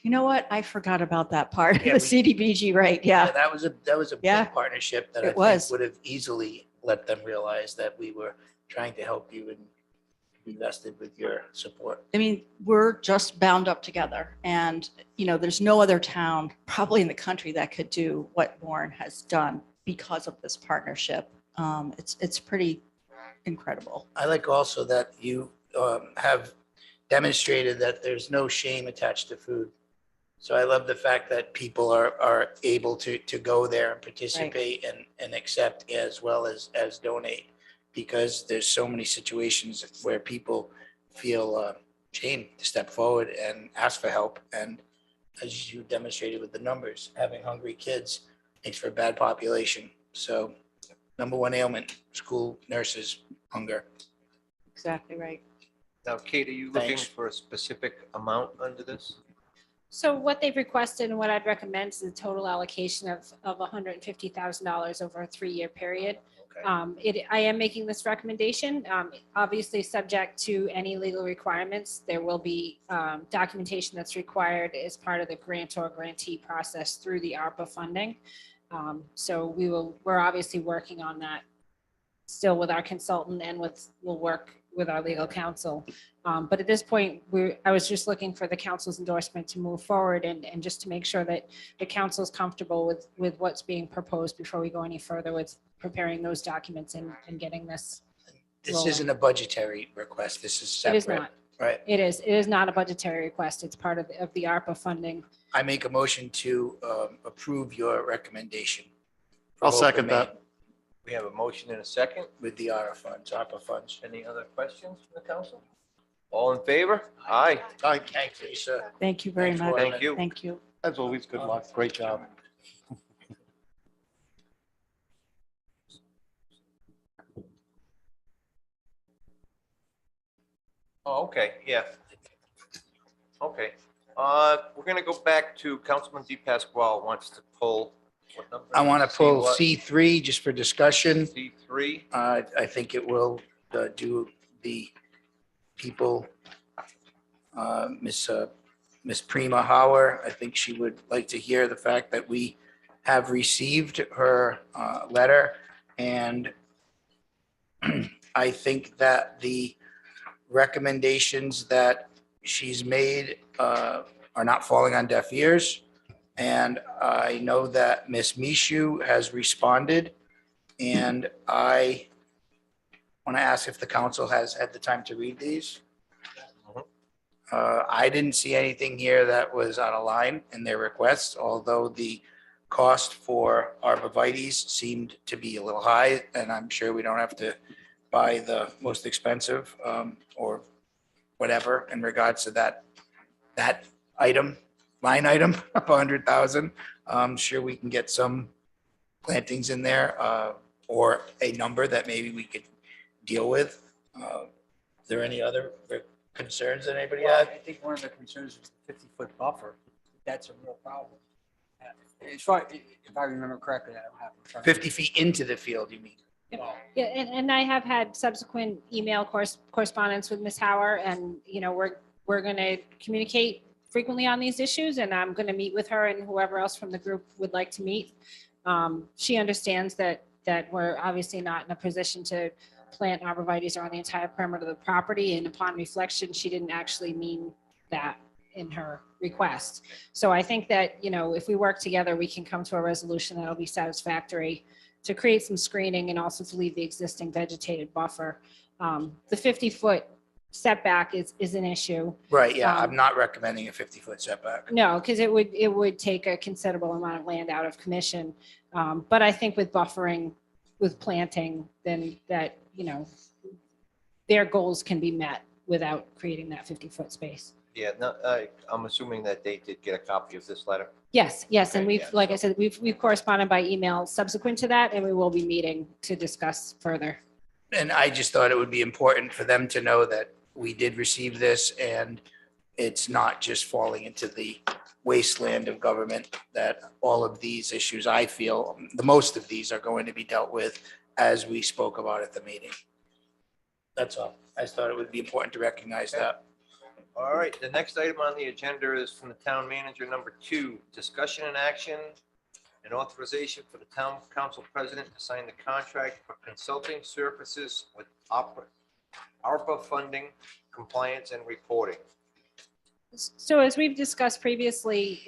[SPEAKER 17] You know what? I forgot about that part.
[SPEAKER 3] Yeah,
[SPEAKER 17] The CDBG, right? Yeah.
[SPEAKER 3] That was a
[SPEAKER 17] Yeah.
[SPEAKER 3] big partnership that I
[SPEAKER 17] It
[SPEAKER 3] think
[SPEAKER 17] was.
[SPEAKER 3] would have easily let them realize that we were trying to help you and invested with your support.
[SPEAKER 17] I mean, we're just bound up together, and there's no other town probably in the country that could do what Warren has done because of this partnership. It's pretty incredible.
[SPEAKER 3] I like also that you have demonstrated that there's no shame attached to food. So I love the fact that people are able to go there and participate and accept as well as donate, because there's so many situations where people feel shame to step forward and ask for help. And as you demonstrated with the numbers, having hungry kids makes for a bad population. So number one ailment, school nurses, hunger.
[SPEAKER 17] Exactly right.
[SPEAKER 1] Now, Kate, are you looking
[SPEAKER 3] Thanks.
[SPEAKER 1] for a specific amount under this?
[SPEAKER 16] So what they've requested and what I'd recommend is a total allocation of $150,000 over a 3-year period.
[SPEAKER 1] Okay.
[SPEAKER 16] I am making this recommendation, obviously subject to any legal requirements. There will be documentation that's required as part of the grantor grantee process through the Arpa funding. So we're obviously working on that still with our consultant, and we'll work with our legal counsel. But at this point, I was just looking for the council's endorsement to move forward and just to make sure that the council is comfortable with what's being proposed before we go any further with preparing those documents and getting this.
[SPEAKER 3] This
[SPEAKER 16] rolling.
[SPEAKER 3] isn't a budgetary request. This is
[SPEAKER 16] It is
[SPEAKER 3] separate.
[SPEAKER 16] not.
[SPEAKER 3] Right.
[SPEAKER 16] It is not a budgetary request. It's part of the ARPA funding.
[SPEAKER 3] I make a motion to approve your recommendation. for
[SPEAKER 7] I'll
[SPEAKER 3] Hope
[SPEAKER 7] second
[SPEAKER 3] and Maine
[SPEAKER 7] that.
[SPEAKER 1] We have a motion and a second.
[SPEAKER 3] With the ARPA funds.
[SPEAKER 1] Any other questions from the council? All in favor? Aye.
[SPEAKER 3] Thank you, sir.
[SPEAKER 17] Thank you very
[SPEAKER 3] Thanks,
[SPEAKER 17] much.
[SPEAKER 3] Warren.
[SPEAKER 1] Thank you.
[SPEAKER 17] Thank you.
[SPEAKER 7] As always, good luck. Great job.
[SPEAKER 1] Oh, okay, yeah. Okay, we're gonna go back to Councilman D. Pasquale wants to pull. What number?
[SPEAKER 3] I want to
[SPEAKER 1] See
[SPEAKER 3] pull
[SPEAKER 1] what?
[SPEAKER 3] C3 just for discussion.
[SPEAKER 1] C3.
[SPEAKER 3] I think it will do the people, Miss Prima Hauer, I think she would like to hear the fact that we have received her letter. And I think that the recommendations that she's made are not falling on deaf ears. And I know that Miss Mishu has responded. And I want to ask if the council has had the time to read these. I didn't see anything here that was out of line in their requests, although the cost for arborvitae's seemed to be a little high, and I'm sure we don't have to buy the most expensive or whatever in regards to that line item of 100,000. I'm sure we can get some plantings in there or a number that maybe we could deal with. Is there any other concerns that anybody
[SPEAKER 6] Well,
[SPEAKER 3] had?
[SPEAKER 6] I think one of the concerns is the 50-foot buffer. That's a real problem. As far, if I remember correctly, I don't have it in front of me.
[SPEAKER 3] 50 feet into the field, you mean?
[SPEAKER 16] Yeah, and I have had subsequent email correspondence with Ms. Hauer, and, you know, we're going to communicate frequently on these issues, and I'm going to meet with her and whoever else from the group would like to meet. She understands that we're obviously not in a position to plant arborvitae's around the entire perimeter of the property, and upon reflection, she didn't actually mean that in her request. So I think that, you know, if we work together, we can come to a resolution that'll be satisfactory to create some screening and also to leave the existing vegetated buffer. The 50-foot setback is an issue.
[SPEAKER 3] Right, yeah, I'm not recommending a 50-foot setback.
[SPEAKER 16] No, because it would take a considerable amount of land out of commission. But I think with buffering, with planting, then that, you know, their goals can be met without creating that 50-foot space.
[SPEAKER 1] Yeah, no, I'm assuming that they did get a copy of this letter.
[SPEAKER 16] Yes, yes, and
[SPEAKER 1] Okay,
[SPEAKER 16] we've,
[SPEAKER 1] yeah,
[SPEAKER 16] like I said, we've corresponded by email subsequent to that, and we will be meeting to discuss further.
[SPEAKER 3] And I just thought it would be important for them to know that we did receive this and it's not just falling into the wasteland of government, that all of these issues, I feel, the most of these are going to be dealt with as we spoke about at the meeting. That's all. I just thought it would be important to recognize that.
[SPEAKER 1] All right, the next item on the agenda is from the town manager, number 2, discussion and action and authorization for the town council president to sign the contract for consulting services with ARPA funding, compliance and reporting.
[SPEAKER 16] So as we've discussed previously,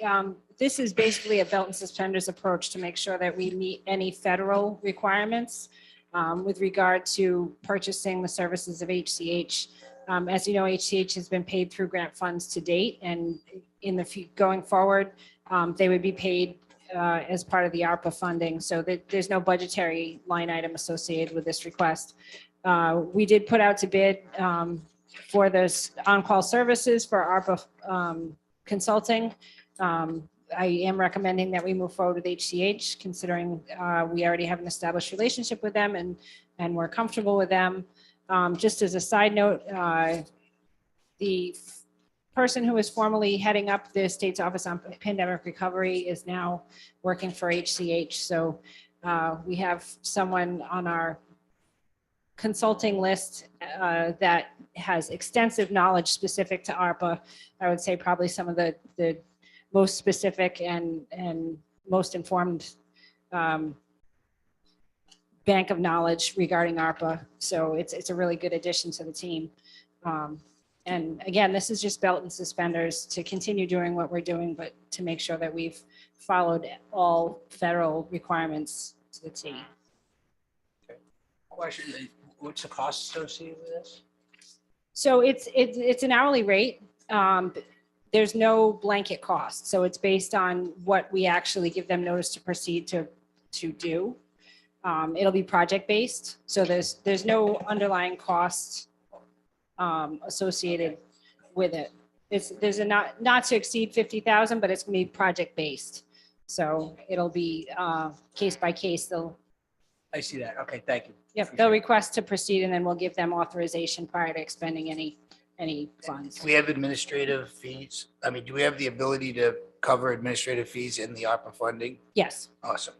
[SPEAKER 16] this is basically a belt and suspenders approach to make sure that we meet any federal requirements with regard to purchasing the services of HCH. As you know, HCH has been paid through grant funds to date, and in the going forward, they would be paid as part of the ARPA funding. So there's no budgetary line item associated with this request. We did put out to bid for those on-call services for ARPA consulting. I am recommending that we move forward with HCH, considering we already have an established relationship with them and we're comfortable with them. Just as a side note, the person who was formerly heading up the state's office on pandemic recovery is now working for HCH. So we have someone on our consulting list that has extensive knowledge specific to ARPA. I would say probably some of the most specific and most informed bank of knowledge regarding ARPA. So it's a really good addition to the team. And again, this is just belt and suspenders to continue doing what we're doing, but to make sure that we've followed all federal requirements to the T.
[SPEAKER 6] Question, what's the cost associated with this?
[SPEAKER 16] So it's an hourly rate. There's no blanket cost. So it's based on what we actually give them notice to proceed to do. It'll be project-based. So there's no underlying costs associated with it. There's a not to exceed 50,000, but it's gonna be project-based. So it'll be case by case.
[SPEAKER 6] I see that. Okay, thank you.
[SPEAKER 16] Yep, they'll request to proceed and then we'll give them authorization prior to expending any any funds.
[SPEAKER 3] Do we have administrative fees? I mean, do we have the ability to cover administrative fees in the ARPA funding?
[SPEAKER 16] Yes.
[SPEAKER 3] Awesome.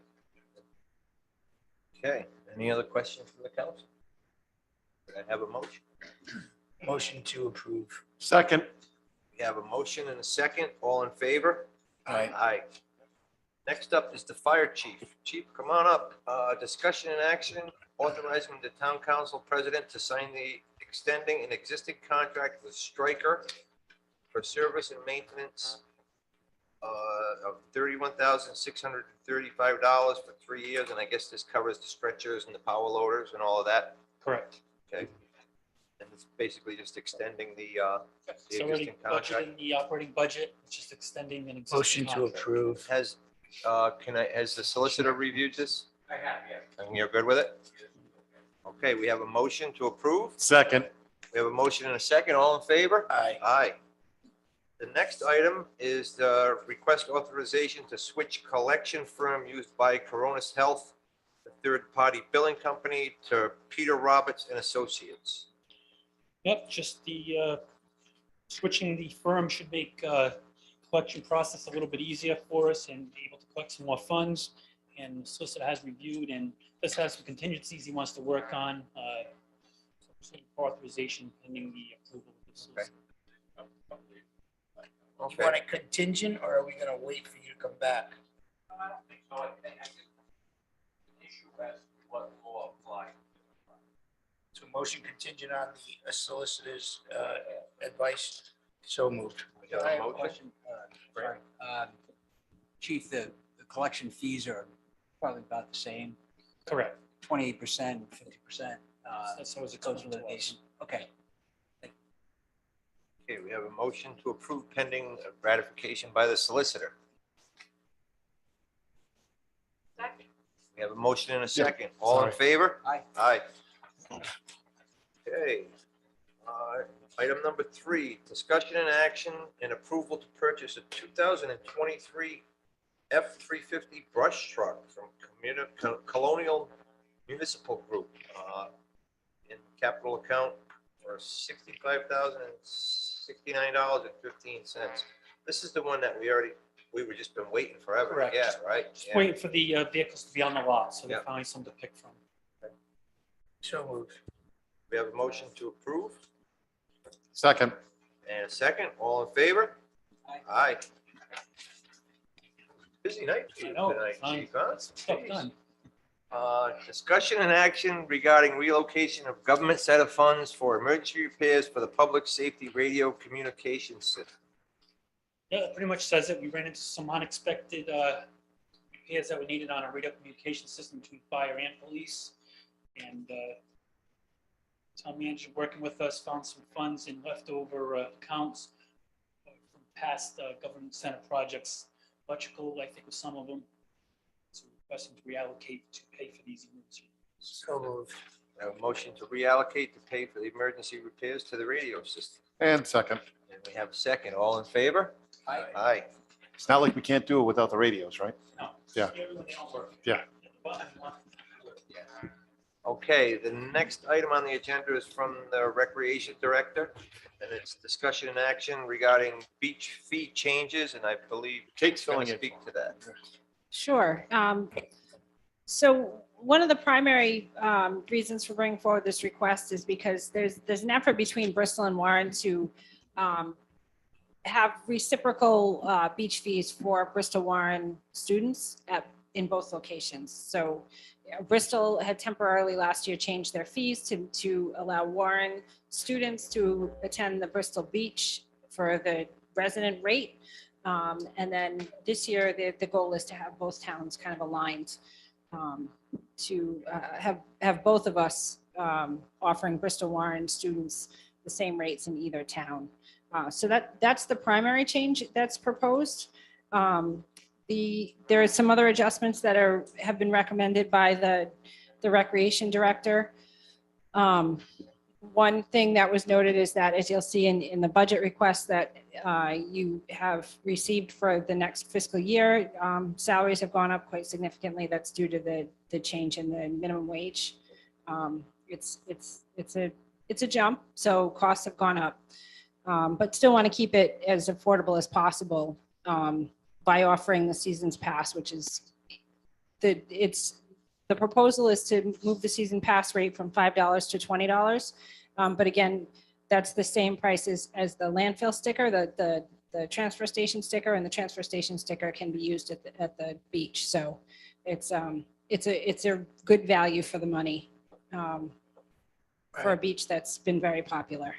[SPEAKER 1] Okay, any other questions from the council? Could I have a motion?
[SPEAKER 3] Motion to approve.
[SPEAKER 7] Second.
[SPEAKER 1] We have a motion and a second. All in favor?
[SPEAKER 3] Aye.
[SPEAKER 1] Aye. Next up is the fire chief. Chief, come on up. Discussion and action authorizing the town council president to sign the extending an existing contract with Stryker for service and maintenance of $31,635 for 3 years. And I guess this covers the stretchers and the power loaders and all of that.
[SPEAKER 18] Correct.
[SPEAKER 1] Okay. And it's basically just extending the
[SPEAKER 18] It's already
[SPEAKER 1] existing contract.
[SPEAKER 18] budgeted in the operating budget, it's just extending an existing.
[SPEAKER 3] Motion to
[SPEAKER 18] contract.
[SPEAKER 3] approve.
[SPEAKER 1] Has, has the solicitor reviewed this?
[SPEAKER 9] I have, yes.
[SPEAKER 1] And you're good with it? Okay, we have a motion to approve.
[SPEAKER 7] Second.
[SPEAKER 1] We have a motion and a second. All in favor?
[SPEAKER 3] Aye.
[SPEAKER 1] Aye. The next item is the request authorization to switch collection firm used by Coronis Health, the third-party billing company, to Peter Roberts and Associates.
[SPEAKER 18] Yep, just the, switching the firm should make collection process a little bit easier for us and be able to collect some more funds. And the solicitor has reviewed, and this has some contingencies he wants to work on. So authorization pending the approval of the solicitor.
[SPEAKER 3] You want it contingent or are we gonna wait for you to come back?
[SPEAKER 9] I don't think so. I think issue as what law apply.
[SPEAKER 3] So motion contingent on the solicitor's advice. So moved.
[SPEAKER 1] We got
[SPEAKER 6] I
[SPEAKER 1] a
[SPEAKER 6] have a
[SPEAKER 1] motion?
[SPEAKER 6] question. Sorry. Chief, the collection fees are probably about the same,
[SPEAKER 18] Correct.
[SPEAKER 6] 28%, 50%.
[SPEAKER 18] That's always a
[SPEAKER 6] Goes
[SPEAKER 18] total
[SPEAKER 6] with
[SPEAKER 18] of
[SPEAKER 6] litigation. Okay.
[SPEAKER 1] Okay, we have a motion to approve pending ratification by the solicitor. We have a motion and a second. All in favor?
[SPEAKER 6] Aye.
[SPEAKER 1] Aye. Okay. Item number 3, discussion and action and approval to purchase a 2023 F-350 brush truck from Colonial Municipal Group in capital account for $65,069.15. This is the one that we were just been waiting forever to
[SPEAKER 18] Correct.
[SPEAKER 1] get, right?
[SPEAKER 18] Just
[SPEAKER 1] Yeah.
[SPEAKER 18] waiting for the vehicles to be on the lot, so
[SPEAKER 1] Yeah.
[SPEAKER 18] they finally something to pick from.
[SPEAKER 3] So moved.
[SPEAKER 1] We have a motion to approve
[SPEAKER 7] Second.
[SPEAKER 1] and a second. All in favor?
[SPEAKER 6] Aye.
[SPEAKER 1] Aye. Busy night for you
[SPEAKER 18] I know,
[SPEAKER 1] tonight,
[SPEAKER 18] fine.
[SPEAKER 1] Chief, huh?
[SPEAKER 18] Stuff
[SPEAKER 1] Jeez.
[SPEAKER 18] done.
[SPEAKER 1] Discussion and action regarding relocation of government set of funds for emergency repairs for the public safety radio communication system.
[SPEAKER 18] Yeah, it pretty much says it. We ran into some unexpected repairs that were needed on a radio communication system between fire and police. And town manager working with us found some funds in leftover accounts from past government center projects, electrical, I think was some of them. So requesting to reallocate to pay for these emergency.
[SPEAKER 3] So moved.
[SPEAKER 1] We have a motion to reallocate to pay for the emergency repairs to the radio system.
[SPEAKER 7] And second.
[SPEAKER 1] And we have a second. All in favor?
[SPEAKER 6] Aye.
[SPEAKER 1] Aye.
[SPEAKER 7] It's not like we can't do it without the radios, right?
[SPEAKER 18] No.
[SPEAKER 7] Yeah.
[SPEAKER 18] Everyone, they all work.
[SPEAKER 7] Yeah.
[SPEAKER 18] The button one.
[SPEAKER 1] Okay, the next item on the agenda is from the Recreation Director, and it's discussion and action regarding beach fee changes, and I believe
[SPEAKER 7] Kate's
[SPEAKER 1] going
[SPEAKER 7] filling
[SPEAKER 1] to
[SPEAKER 7] in.
[SPEAKER 1] speak to that.
[SPEAKER 16] Sure. So one of the primary reasons for bringing forward this request is because there's an effort between Bristol and Warren to have reciprocal beach fees for Bristol Warren students in both locations. So Bristol had temporarily last year changed their fees to allow Warren students to attend the Bristol Beach for the resident rate. And then this year, the goal is to have both towns kind of aligned to have both of us offering Bristol Warren students the same rates in either town. So that's the primary change that's proposed. There are some other adjustments that have been recommended by the Recreation Director. One thing that was noted is that, as you'll see in the budget request that you have received for the next fiscal year, salaries have gone up quite significantly. That's due to the change in the minimum wage. It's a it's a jump, so costs have gone up. But still want to keep it as affordable as possible by offering the season's pass, which is the proposal is to move the season pass rate from $5 to $20. But again, that's the same price as the landfill sticker, the transfer station sticker, and the transfer station sticker can be used at the beach. So it's a good value for the money for a beach that's been very popular.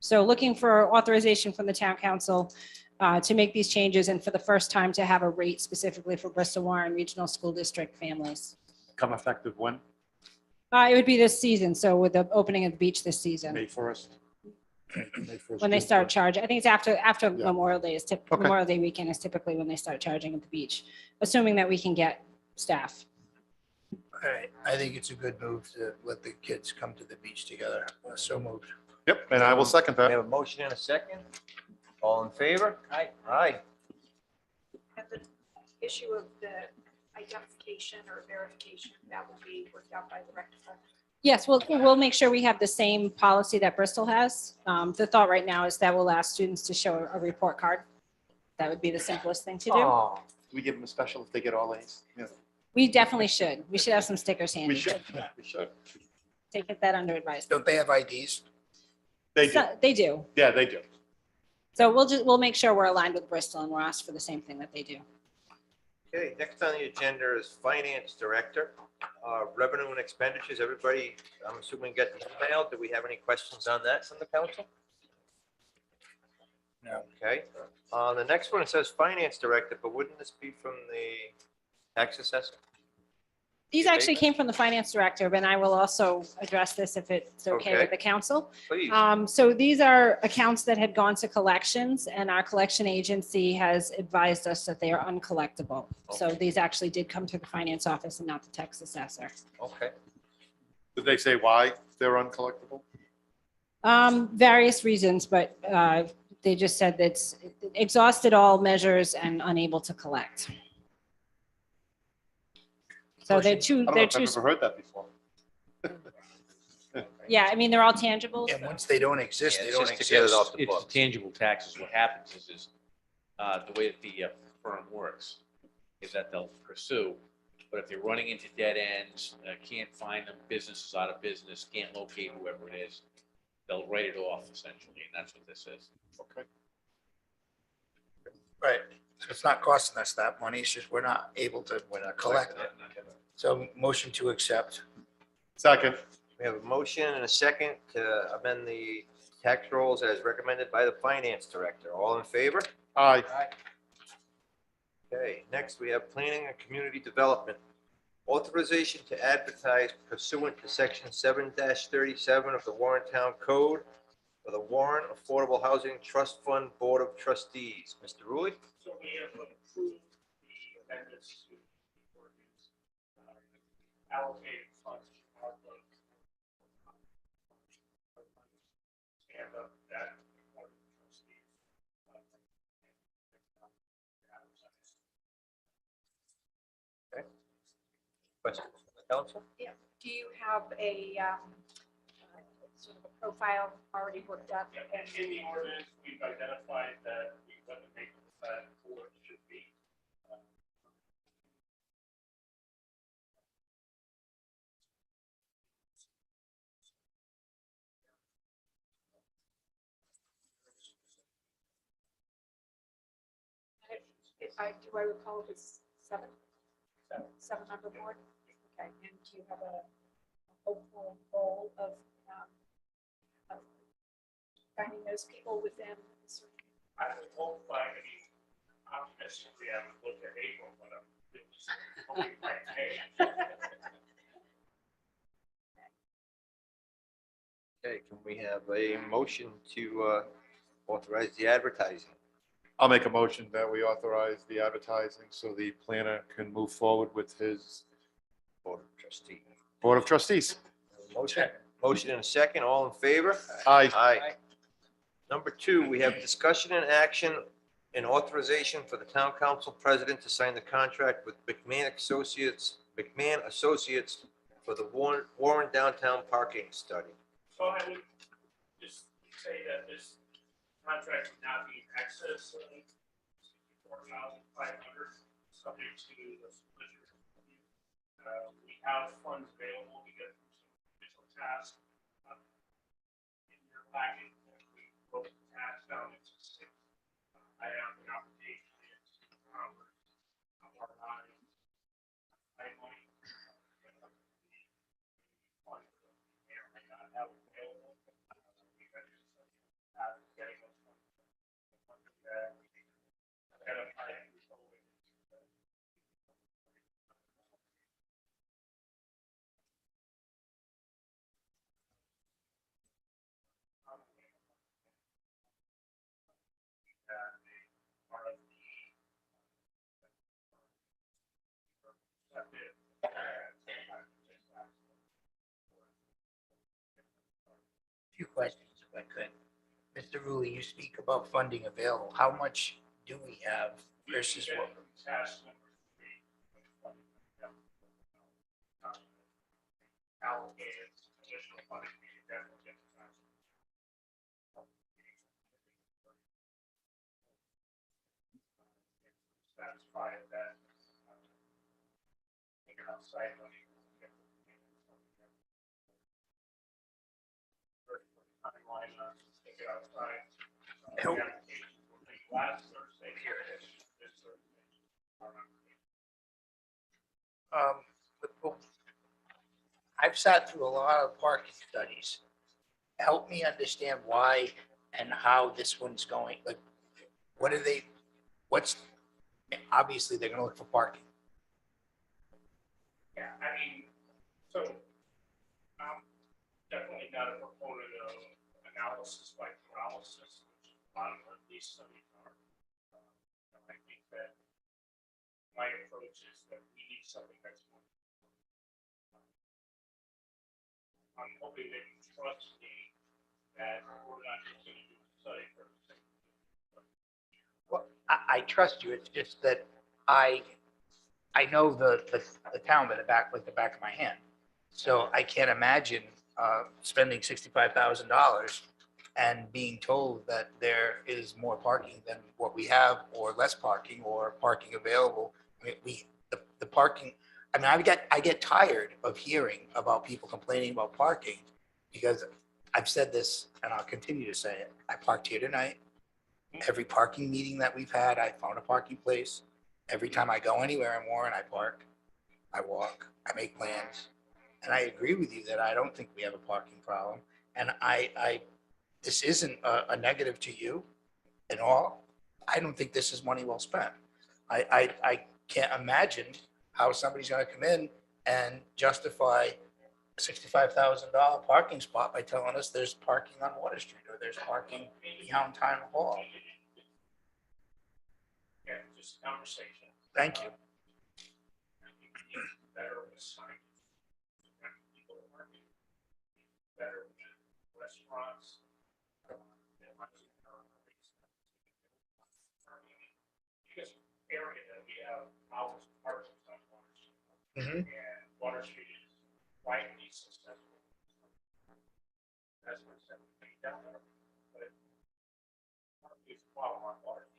[SPEAKER 16] So looking for authorization from the town council to make these changes and for the first time to have a rate specifically for Bristol Warren Regional School District families.
[SPEAKER 7] Come effective when?
[SPEAKER 16] It would be this season, so with the opening of the beach this season,
[SPEAKER 7] May 1st?
[SPEAKER 16] when they start charging. I think it's after
[SPEAKER 7] Yeah.
[SPEAKER 16] Memorial Day is
[SPEAKER 7] Okay.
[SPEAKER 16] Memorial Day weekend is typically when they start charging at the beach, assuming that we can get staff.
[SPEAKER 3] All right, I think it's a good move to let the kids come to the beach together. So moved.
[SPEAKER 7] Yep, and I will second
[SPEAKER 1] We
[SPEAKER 7] that.
[SPEAKER 1] have a motion and a second. All in favor?
[SPEAKER 8] Aye.
[SPEAKER 1] Aye.
[SPEAKER 8] And the issue of the identification or verification, that will be worked out by the rectifier.
[SPEAKER 16] Yes, we'll make sure we have the same policy that Bristol has. The thought right now is that we'll ask students to show a report card. That would be the simplest thing to do.
[SPEAKER 7] Oh, we give them a special if they get all A's? Yeah.
[SPEAKER 16] We definitely should. We should have some stickers
[SPEAKER 7] We
[SPEAKER 16] handy.
[SPEAKER 7] should, we should.
[SPEAKER 16] Take that under advisement.
[SPEAKER 3] Don't they have IDs?
[SPEAKER 7] They do.
[SPEAKER 16] They do.
[SPEAKER 7] Yeah, they do.
[SPEAKER 16] So we'll make sure we're aligned with Bristol and we'll ask for the same thing that they do.
[SPEAKER 1] Okay, next on the agenda is Finance Director. Revenue and expenditures, everybody, I'm assuming got the email. Do we have any questions on that from the council?
[SPEAKER 3] No.
[SPEAKER 1] Okay, the next one, it says Finance Director, but wouldn't this be from the tax assessor?
[SPEAKER 16] These actually came from the finance director, but I will also address this if it's okay
[SPEAKER 1] Okay.
[SPEAKER 16] with the council.
[SPEAKER 1] Please.
[SPEAKER 16] So these are accounts that had gone to collections and our collection agency has advised us that they are uncollectible. So
[SPEAKER 1] Okay.
[SPEAKER 16] these actually did come through the finance office and not the tax assessor.
[SPEAKER 1] Okay,
[SPEAKER 7] Did they say why they're uncollectible?
[SPEAKER 16] Various reasons, but they just said that it's exhausted all measures and unable to collect. So they're
[SPEAKER 7] I don't know
[SPEAKER 16] they're
[SPEAKER 7] if I've
[SPEAKER 16] two,
[SPEAKER 7] ever heard that before.
[SPEAKER 16] yeah, I mean, they're all tangibles.
[SPEAKER 3] And once they don't exist,
[SPEAKER 1] Yeah,
[SPEAKER 3] they
[SPEAKER 1] it's
[SPEAKER 3] don't
[SPEAKER 1] just to get it
[SPEAKER 3] exist.
[SPEAKER 1] off the
[SPEAKER 9] It's
[SPEAKER 1] books.
[SPEAKER 9] tangible taxes. What happens is the way that the firm works is that they'll pursue, but if they're running into dead ends, can't find them, business is out of business, can't locate whoever it is, they'll write it off essentially, and that's what this is.
[SPEAKER 7] Okay.
[SPEAKER 3] Right. So it's not costing us that money. It's just we're not able to collect it. So motion to accept.
[SPEAKER 7] Second.
[SPEAKER 1] we have a motion and a second to amend the tax rolls as recommended by the Finance Director. All in favor?
[SPEAKER 7] Aye.
[SPEAKER 1] Okay, next we have Planning and Community Development. Authorization to advertise pursuant to section 7-37 of the Warrentown Code for the Warren Affordable Housing Trust Fund Board of Trustees. Mr. Rulli?
[SPEAKER 18] So we have approved the amendments to the ordinance, allocated funds to Arpa. And that board of trustees.
[SPEAKER 1] Questions from the council?
[SPEAKER 8] Yeah. Do you have a sort of a profile already worked up?
[SPEAKER 18] And in the ordinance, we've identified that we want to make that board should be.
[SPEAKER 8] Do I recall it was seven-member board? Okay, and do you have a hopeful goal of finding those people within a certain?
[SPEAKER 18] I would hope by, optimistically, I would look at April, but I'm hoping by May.
[SPEAKER 1] Okay, can we have a motion to authorize the advertising?
[SPEAKER 7] I'll make a motion that we authorize the advertising so the planner can move forward with his
[SPEAKER 1] Board of Trustees.
[SPEAKER 7] Board of Trustees.
[SPEAKER 1] Motion and a second, all in favor?
[SPEAKER 7] Aye.
[SPEAKER 1] Aye. Number 2, we have discussion and action and authorization for the town council president to sign the contract with Mcmahon Associates for the Warren downtown parking study.
[SPEAKER 18] So I would just say that this contract would not be in excess of $4,500, subject to the solicitor. We have funds available to get through some additional tasks. In your packet, we broke the task down into 6. I have an application to our line. I might may or may not have available. Getting those
[SPEAKER 3] Few questions, if I could. Mr. Rulli, you speak about funding available. How much do we have versus what?
[SPEAKER 18] task number 3. Allocated additional funding. We should definitely get to that. Satisfy that. Think outside money. Take it outside.
[SPEAKER 3] Help.
[SPEAKER 18] Last Thursday. Here it is. This Thursday.
[SPEAKER 3] I've sat through a lot of parking studies. Help me understand why and how this one's going. Like, what are they, obviously they're gonna look for parking.
[SPEAKER 18] Yeah, I mean, so I'm definitely not a proponent of analysis by paralysis, which a lot of these studies are. I think that my approach is that we need something that's more. I'm hoping that you trust me that we're not just going to do a study for the sake of it.
[SPEAKER 3] Well, I trust you. It's just that I know the town like the back of my hand. So I can't imagine spending $65,000 and being told that there is more parking than what we have, or less parking, or parking available. I mean, the parking, I mean, I get tired of hearing about people complaining about parking, because I've said this and I'll continue to say it. I parked here tonight. Every parking meeting that we've had, I found a parking place. Every time I go anywhere in Warren, I park, I walk, I make plans. And I agree with you that I don't think we have a parking problem. And this isn't a negative to you at all. I don't think this is money well spent. I can't imagine how somebody's gonna come in and justify a $65,000 parking spot by telling us there's parking on Water Street, or there's parking behind Town Hall.
[SPEAKER 18] Yeah, just a conversation.
[SPEAKER 3] Thank you.
[SPEAKER 18] Better with signage. People are working. Better with restaurants. Biggest area that we have hours of parking on Water Street.
[SPEAKER 3] Mhm.
[SPEAKER 18] And Water Street is widely successful. That's what it's down there. But it's a problem on Water Street.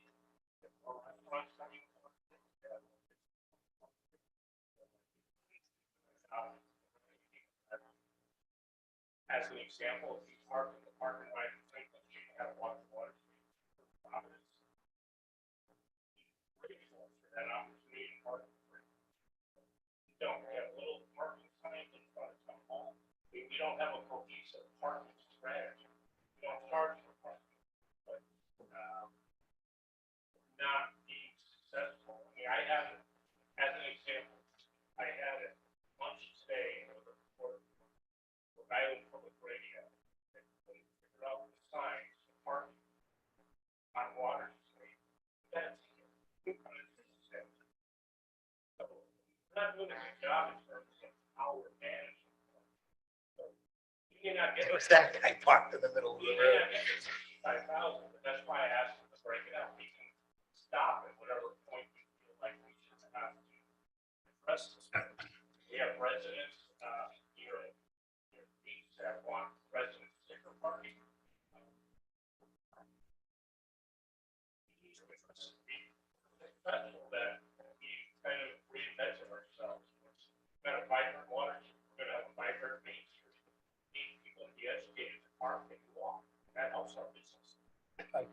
[SPEAKER 18] As an example, if you park in the parking lot, you have one water. That opportunity to park. You don't have little parking signs in front of town hall. We don't have a cohesive parking strategy. We don't charge for parking, but not being successful. I mean, I have, as an example, I had a lunch today with a report for Island Public Radio. They figured out the signs for parking on Water Street. That's not doing a good job in terms of how we're managing. You may not get
[SPEAKER 3] It was that guy parked in the middle of the
[SPEAKER 18] you may
[SPEAKER 3] road.
[SPEAKER 18] not get the 65,000, but that's why I asked them to break it out. We can stop at whatever point we feel like we should have to address this. We have residents here at beach that want residents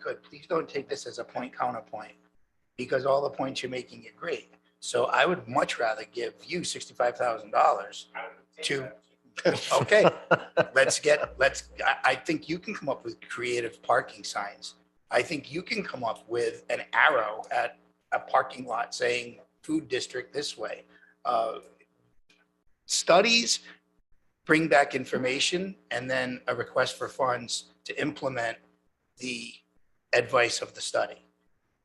[SPEAKER 3] could, please don't take this as a point counterpoint, because all the points you're making are great. So I would much rather give you $65,000 to, okay, I think you can come up with creative parking signs. I think you can come up with an arrow at a parking lot saying food district this way. Studies bring back information and then a request for funds to implement the advice of the study.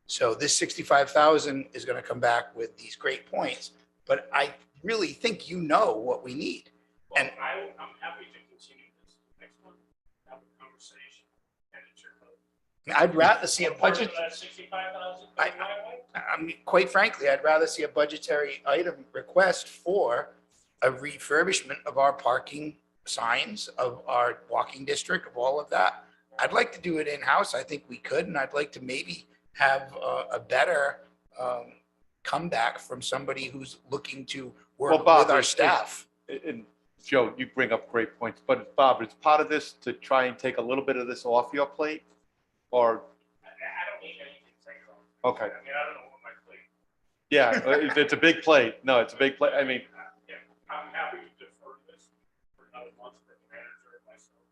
[SPEAKER 3] So this 65,000 is going to come back with these great points, but I really think you know what we need. And
[SPEAKER 18] I'm happy to continue this next month, have a conversation.
[SPEAKER 3] I'd rather see a budget.
[SPEAKER 18] 65,000.
[SPEAKER 3] I mean, quite frankly, I'd rather see a budgetary item request for a refurbishment of our parking signs, of our walking district, of all of that. I'd like to do it in-house. I think we could, and I'd like to maybe have a better comeback from somebody who's looking to
[SPEAKER 7] Well,
[SPEAKER 3] work
[SPEAKER 7] Bob,
[SPEAKER 3] with our
[SPEAKER 7] it's-
[SPEAKER 3] staff.
[SPEAKER 7] And Joe, you bring up great points, but Bob, is part of this to try and take a little bit of this off your plate? Or,
[SPEAKER 18] I don't need anything taken off.
[SPEAKER 7] okay,
[SPEAKER 18] I mean, I don't know what my plate.
[SPEAKER 7] yeah, it's a big plate. No, it's a big plate. I mean,
[SPEAKER 18] Yeah, I'm happy to defer this for another month for the manager and myself.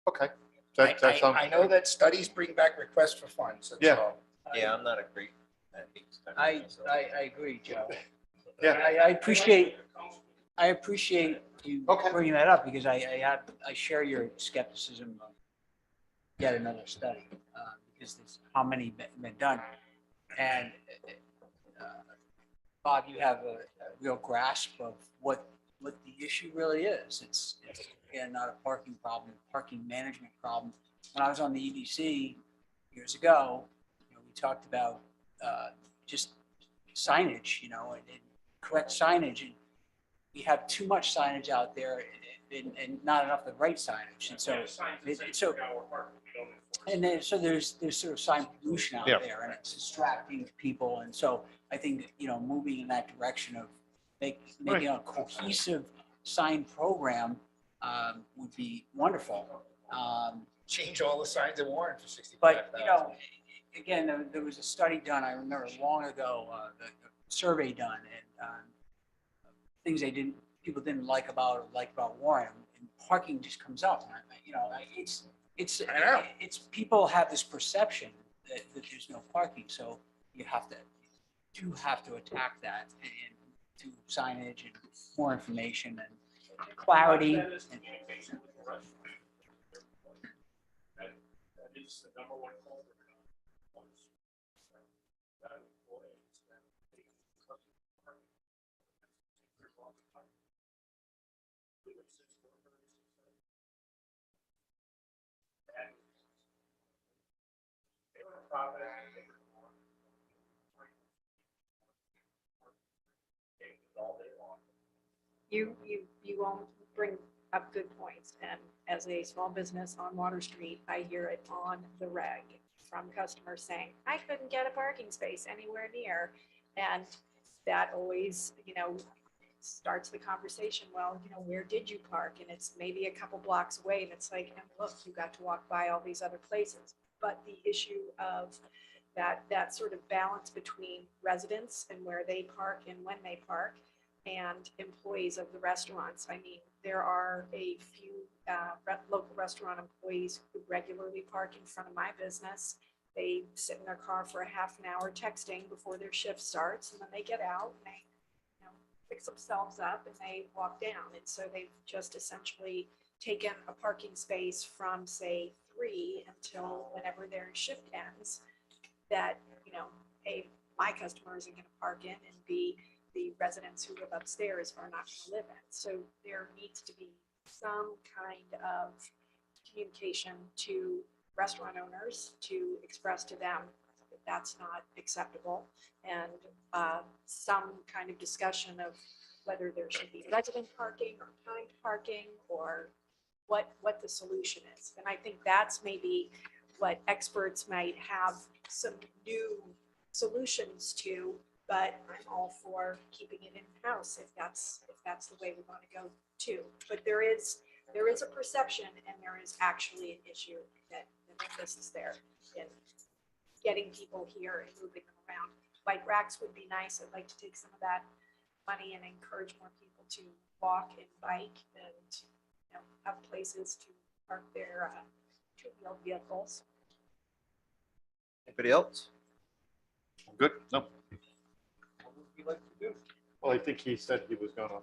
[SPEAKER 7] okay. That sounds,
[SPEAKER 3] I know that studies bring back requests for funds. That's
[SPEAKER 7] Yeah.
[SPEAKER 3] all.
[SPEAKER 1] Yeah, I'm not a great.
[SPEAKER 6] I agree, Joe.
[SPEAKER 7] yeah,
[SPEAKER 6] I appreciate you
[SPEAKER 7] Okay.
[SPEAKER 6] bringing that up because I share your skepticism of yet another study, because there's how many been done. And Bob, you have a real grasp of what the issue really is. It's again, not a parking problem, parking management problem. When I was on the EDC years ago, we talked about just signage, and correct signage. And we have too much signage out there and not enough of the right signage. And so, so there's sort of sign pollution out
[SPEAKER 7] Yeah.
[SPEAKER 6] there, and it's distracting people. And so I think, moving in that direction of making a cohesive sign program would be wonderful.
[SPEAKER 3] Change all the signs in Warren for 65,000.
[SPEAKER 6] But, again, there was a study done, I remember long ago, the survey done, and things people didn't like about Warren, and parking just comes up. And it's people have this perception that there's no parking, so you have to attack that and do signage and more information and clarity.
[SPEAKER 18] That is the number one culprit.
[SPEAKER 8] You all bring up good points, and as a small business on Water Street, I hear it on the reg from customers saying, I couldn't get a parking space anywhere near. And that always, starts the conversation. Well, where did you park? And it's maybe a couple blocks away, and it's like, and look, you got to walk by all these other places. But the issue of that sort of balance between residents and where they park and when they park, and employees of the restaurants. I mean, there are a few local restaurant employees who regularly park in front of my business. They sit in their car for a half an hour texting before their shift starts, and then they get out and they fix themselves up and they walk down. And so they've just essentially taken a parking space from, say, 3 until whenever their shift ends, that, A, my customer isn't going to park in, and B, the residents who live upstairs are not going to live in. So there needs to be some kind of communication to restaurant owners to express to them that that's not acceptable, and some kind of discussion of whether there should be resident parking or timed parking, or what the solution is. And I think that's maybe what experts might have some new solutions to, but I'm all for keeping it in-house if that's the way we want to go too. But there is there is a perception and there is actually an issue that this is there in getting people here and moving them around. Bike racks would be nice. I'd like to take some of that money and encourage more people to walk and bike and, you know, have places to park their two-wheeled vehicles.
[SPEAKER 1] Anybody else?
[SPEAKER 7] Good? No.
[SPEAKER 1] What would you like to do?
[SPEAKER 7] Well, I think he said he was gonna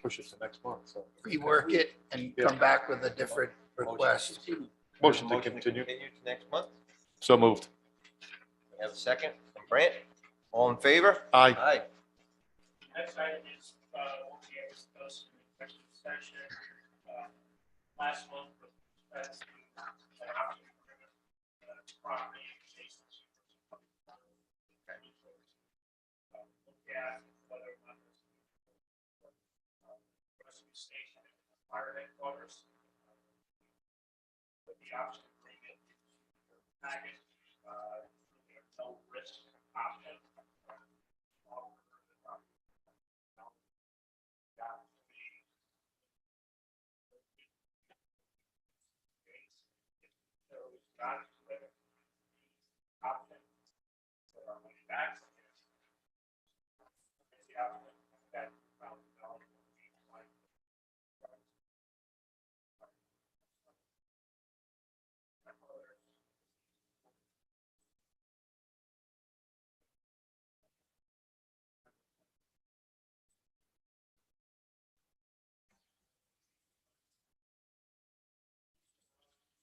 [SPEAKER 7] push it to next month, so.
[SPEAKER 3] Rework it and come back with a different request.
[SPEAKER 7] Motion to continue.
[SPEAKER 1] To next month.
[SPEAKER 7] So moved.
[SPEAKER 1] We have a second from Brant. All in favor?
[SPEAKER 7] Aye.
[SPEAKER 1] Aye.
[SPEAKER 18] Next item is, what we have discussed in the executive session, last month. That's the, property adjacent to. Yeah, whether or not there's, rescue station, fire headquarters. With the option of bringing package, no risk option.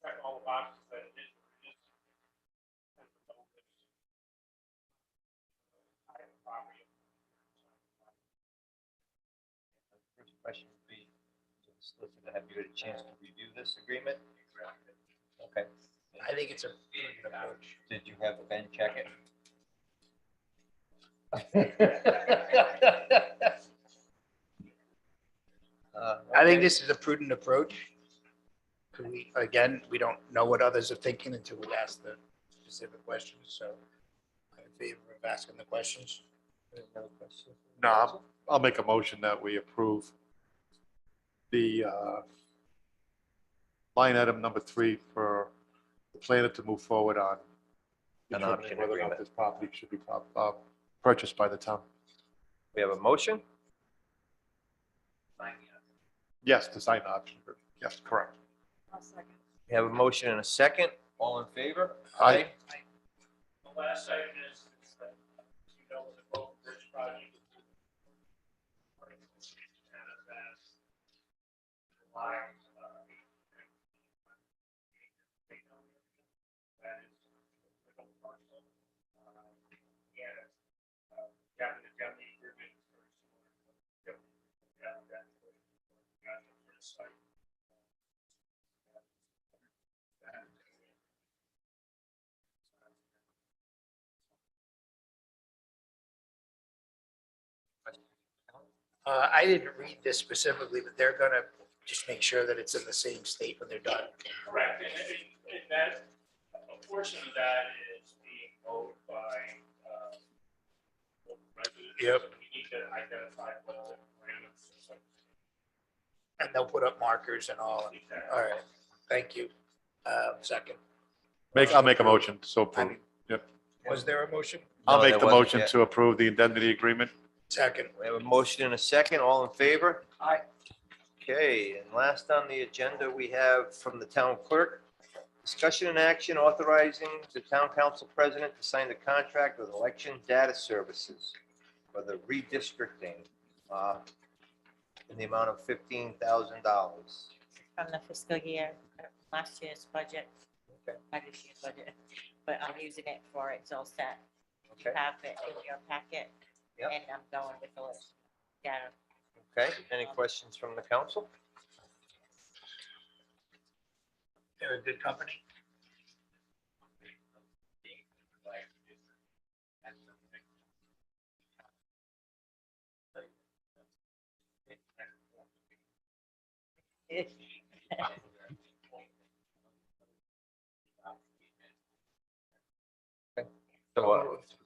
[SPEAKER 18] Check all the boxes that it is.
[SPEAKER 1] First question would be, to the solicitor, have you had a chance to review this agreement? Okay.
[SPEAKER 3] I think it's a prudent approach.
[SPEAKER 1] Did you have Ben check it?
[SPEAKER 3] I think this is a prudent approach. Could we, again, we don't know what others are thinking until we ask the specific questions, so I'm in favor of asking the questions.
[SPEAKER 7] No, I'll make a motion that we approve the line item number 3 for the planner to move forward on
[SPEAKER 1] An
[SPEAKER 7] determining
[SPEAKER 1] option
[SPEAKER 7] whether or
[SPEAKER 1] agreement.
[SPEAKER 7] not this property should be purchased by the town.
[SPEAKER 1] We have a motion?
[SPEAKER 7] Yes, to sign the option. Yes, correct.
[SPEAKER 8] I'll second.
[SPEAKER 1] We have a motion and a second. All in favor?
[SPEAKER 7] Aye.
[SPEAKER 18] The last item is, that, you know, the road bridge project.
[SPEAKER 3] I didn't read this specifically, but they're gonna just make sure that it's in the same state when they're done.
[SPEAKER 18] Correct, and that, a portion of that is being owned by, local residents.
[SPEAKER 3] Yep.
[SPEAKER 18] So we need to identify what the parameters are.
[SPEAKER 3] And they'll put up markers and all.
[SPEAKER 18] Exactly.
[SPEAKER 3] All right, thank you. Second.
[SPEAKER 7] I'll make a motion, so approve.
[SPEAKER 3] Was there a motion?
[SPEAKER 7] I'll
[SPEAKER 1] No,
[SPEAKER 7] make
[SPEAKER 1] there
[SPEAKER 7] the
[SPEAKER 1] wasn't
[SPEAKER 7] motion
[SPEAKER 1] yet.
[SPEAKER 7] to approve the indemnity agreement.
[SPEAKER 3] Second.
[SPEAKER 1] We have a motion and a second. All in favor?
[SPEAKER 3] Aye.
[SPEAKER 1] Okay, and last on the agenda, we have from the town clerk, discussion and action authorizing the town council president to sign the contract with Election Data Services for the redistricting in the amount of $15,000.
[SPEAKER 19] From the fiscal year, last year's budget,
[SPEAKER 1] Okay.
[SPEAKER 19] not this year's budget, but I'm using it for it's all set.
[SPEAKER 1] Okay.
[SPEAKER 19] Have it in your packet,
[SPEAKER 1] Yep.
[SPEAKER 19] and I'm going with the list. Data.
[SPEAKER 1] Okay, any questions from the council?
[SPEAKER 3] They're a good company.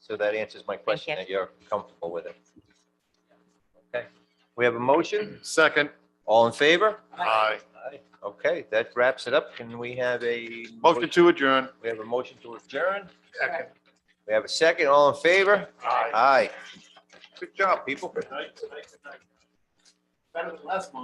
[SPEAKER 1] So that answers my question,
[SPEAKER 19] you.
[SPEAKER 1] that you're comfortable with it. Okay, we have a motion.
[SPEAKER 7] Second.
[SPEAKER 1] All in favor?
[SPEAKER 7] Aye.
[SPEAKER 1] Aye. Okay, that wraps it up. Can we have a?
[SPEAKER 7] Motion to adjourn.
[SPEAKER 1] We have a motion to adjourn. We have a second. All in favor? Aye. Good job, people.
[SPEAKER 18] Better than last month.